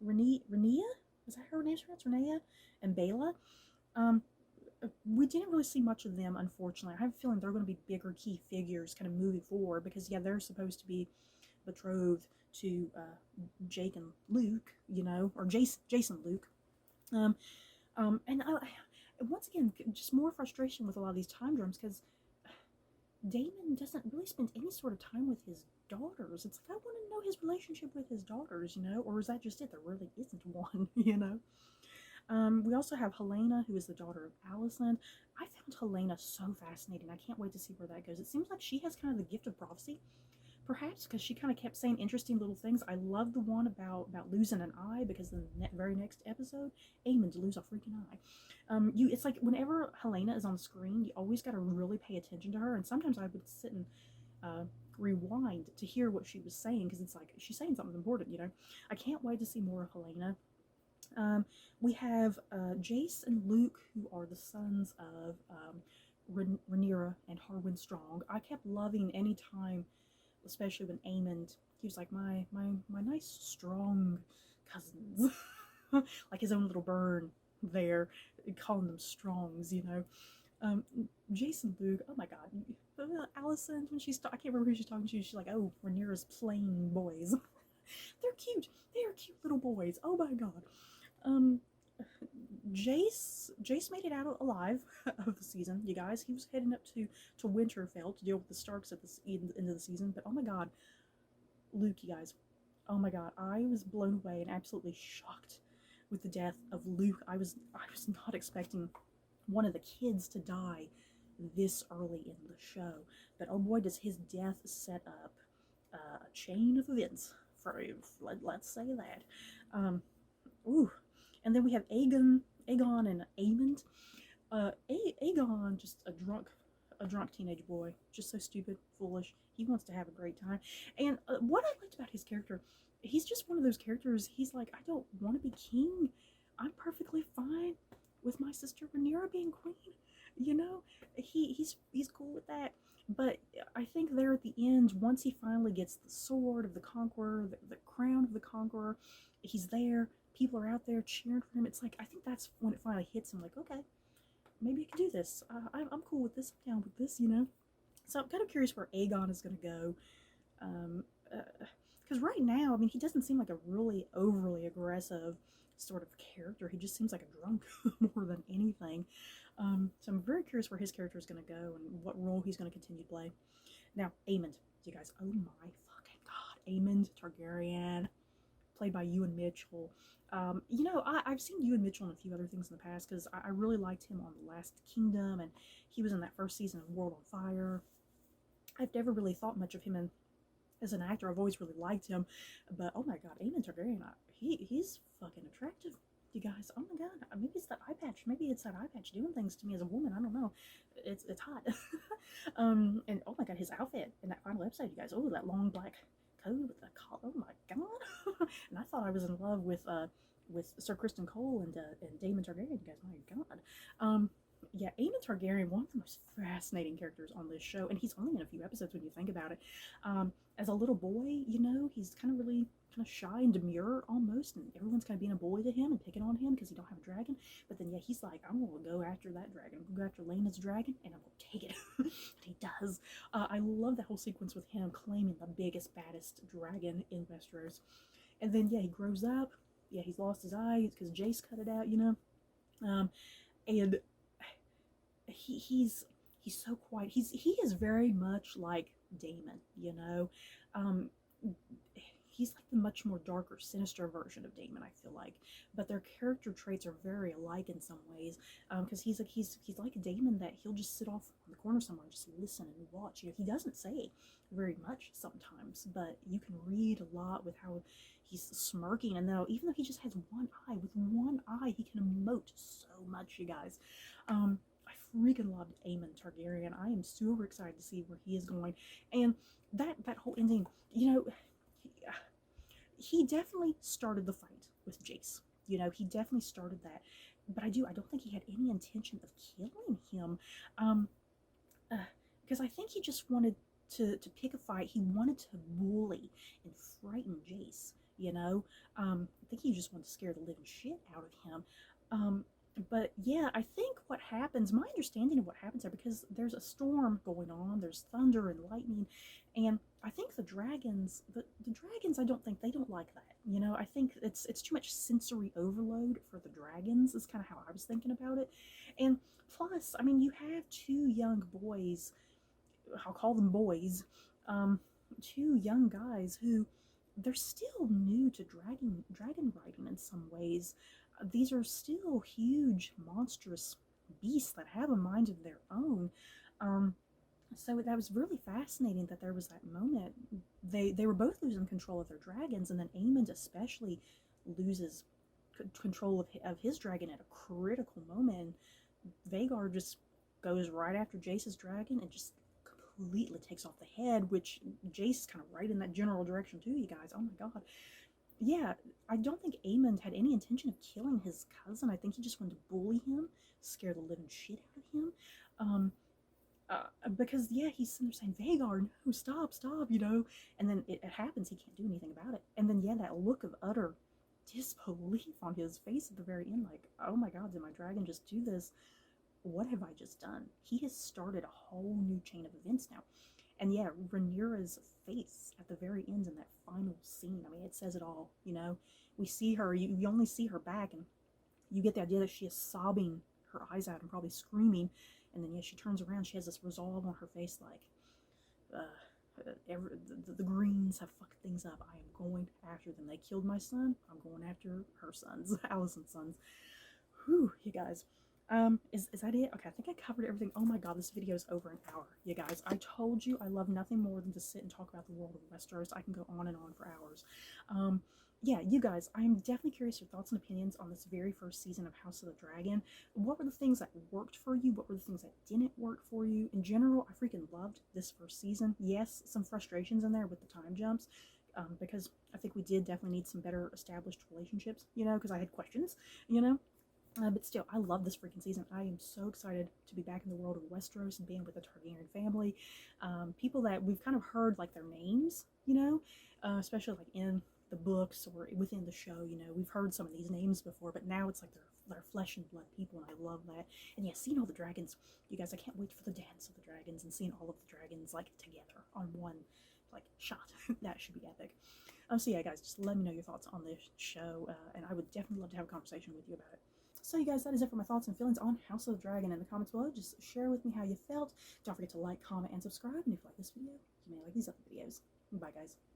Renea? Is that her name? Renea and Bela. Um, we didn't really see much of them, unfortunately. I have a feeling they're going to be bigger key figures kind of moving forward because, yeah, they're supposed to be betrothed to Jake and Luke, you know, or Jason Luke. Um, and once again, just more frustration with a lot of these time jumps because Damon doesn't really spend any sort of time with his daughters. It's like, I want to know his relationship with his daughters, you know, or is that just it? There really isn't one, you know. We also have Helena, who is the daughter of Allison. I found Helena so fascinating. I can't wait to see where that goes. It seems like she has kind of the gift of prophecy, perhaps, because she kind of kept saying interesting little things. I love the one about losing an eye, because in the very next episode, Eamon to lose a freaking eye. It's like whenever Helena is on screen, you always got to really pay attention to her. And sometimes I would sit and rewind to hear what she was saying, because it's like she's saying something important, you know. I can't wait to see more of Helena. We have Jace and Luke, who are the sons of Rhaenyra and Harwin Strong. I kept loving any time, especially when Aemond, he was like my nice strong cousins, like his own little burn there, calling them Strongs, you know. Jace and Luke, oh my god, Allison, when I can't remember who she's talking to. She's like, oh, Rhaenyra's plain boys. They're cute. They are cute little boys. Oh my god. Jace made it out alive of the season, you guys. He was heading up to Winterfell to deal with the Starks at the end of the season, but oh my god, Luke, you guys, oh my god, I was blown away and absolutely shocked with the death of Luke. I was not expecting one of the kids to die this early in the show, but oh boy, does his death set up a chain of events for, let's say that. Ooh. And then we have Aegon and Aemond. Aegon, just a drunk teenage boy, just so stupid, foolish. He wants to have a great time. And what I liked about his character, he's just one of those characters. He's like, I don't want to be king. I'm perfectly fine with my sister Rhaenyra being queen. You know, he's cool with that. But I think there at the end, once he finally gets the sword of the Conqueror, the crown of the Conqueror, he's there. People are out there cheering for him. It's like, I think that's when it finally hits him, like, okay, maybe I can do this. I'm cool with this. I'm down with this, you know? So I'm kind of curious where Aegon is going to go. Because right now, I mean, he doesn't seem like a really overly aggressive sort of character. He just seems like a drunk more than anything. So I'm very curious where his character is going to go and what role he's going to continue to play. Now, Aemond, you guys, oh my fucking god, Aemond Targaryen, played by Ewan Mitchell. You know, I've seen Ewan Mitchell in a few other things in the past, because I really liked him on The Last Kingdom, and he was in that first season of World on Fire. I've never really thought much of him as an actor. I've always really liked him, but oh my god, Aemond Targaryen, he's fucking attractive, you guys. Oh my god, maybe it's that eye patch. Maybe it's that eye patch doing things to me as a woman. I don't know. It's hot. And oh my god, his outfit in that final episode, you guys. Oh, that long black coat with the collar. Oh my god. And I thought I was in love with Sir Criston Cole and Daemon Targaryen, you guys. My god. Yeah, Aemon Targaryen, one of the most fascinating characters on this show, and he's only in a few episodes when you think about it. As a little boy, you know, he's kind of shy and demure almost, and everyone's kind of being a bully to him and picking on him because he don't have a dragon. But then, yeah, he's like, I'm gonna go after that dragon. I'm gonna go after Laena's dragon, and I'm gonna take it. And he does. I love that whole sequence with him claiming the biggest, baddest dragon in Westeros. And then, yeah, he grows up. Yeah, he's lost his eye because Jace cut it out, you know. And he's so quiet. He is very much like Daemon, you know. He's like the much more darker, sinister version of Daemon, I feel like. But their character traits are very alike in some ways. Because he's like Daemon, that he'll just sit off in the corner somewhere and just listen and watch. You know, he doesn't say very much sometimes, but you can read a lot with how he's smirking. And even though he just has one eye, with one eye he can emote so much, you guys. I freaking loved Aemon Targaryen. I am super excited to see where he is going. And that whole ending, you know, he definitely started the fight with Jace. You know, he definitely started that. But I don't think he had any intention of killing him. Um, because I think he just wanted to pick a fight. He wanted to bully and frighten Jace, you know? I think he just wanted to scare the living shit out of him. But yeah, I think what happens, my understanding of what happens there, because there's a storm going on, there's thunder and lightning, and I think the dragons, the dragons, I don't think they don't like that. You know, I think it's too much sensory overload for the dragons, is kind of how I was thinking about it. And plus, I mean, you have two young boys, I'll call them boys, um, two young guys who they're still new to dragon riding in some ways. These are still huge, monstrous beasts that have a mind of their own. Um, so that was really fascinating that there was that moment. They were both losing control of their dragons, and then Aemond especially loses control of his dragon at a critical moment. Vhagar just goes right after Jace's dragon and just completely takes off the head, which Jace is kind of right in that general direction too, you guys. Oh my god. Yeah, I don't think Aemond had any intention of killing his cousin. I think he just wanted to bully him, scare the living shit out of him. Because yeah, he's sitting there saying, Vhagar, no, stop, stop, you know. And then it happens, he can't do anything about it. And then yeah, that look of utter disbelief on his face at the very end, like, oh my god, did my dragon just do this? What have I just done? He has started a whole new chain of events now. And yeah, Rhaenyra's face at the very end in that final scene, I mean, it says it all, you know. We see her, you only see her back, and you get the idea that she is sobbing her eyes out and probably screaming. And then yeah, she turns around, she has this resolve on her face, like, the Greens have fucked things up. I am going after them. They killed my son. I'm going after her sons, Alicent's sons. Whew, you guys. Is that it? Okay, I think I covered everything. Oh my god, this video is over an hour. You guys, I told you I love nothing more than to sit and talk about the world of Westeros. I can go on and on for hours. Yeah, you guys, I'm definitely curious your thoughts and opinions on this very first season of House of the Dragon. What were the things that worked for you? What were the things that didn't work for you? In general, I freaking loved this first season. Yes, some frustrations in there with the time jumps, because I think we did definitely need some better established relationships, you know, because I had questions, you know. But still, I love this freaking season. I am so excited to be back in the world of Westeros and being with the Targaryen family. People that we've kind of heard like their names, you know, especially like in the books or within the show, you know, we've heard some of these names before, but now it's like they're flesh and blood people, and I love that. And yeah, seeing all the dragons, you guys, I can't wait for the dance of the dragons and seeing all of the dragons like together on one like shot. That should be epic. So yeah, guys, just let me know your thoughts on this show, and I would definitely love to have a conversation with you about it. So you guys, that is it for my thoughts and feelings on House of the Dragon. In the comments below, just share with me how you felt. Don't forget to like, comment, and subscribe. And if you like this video, you may like these other videos. Bye, guys.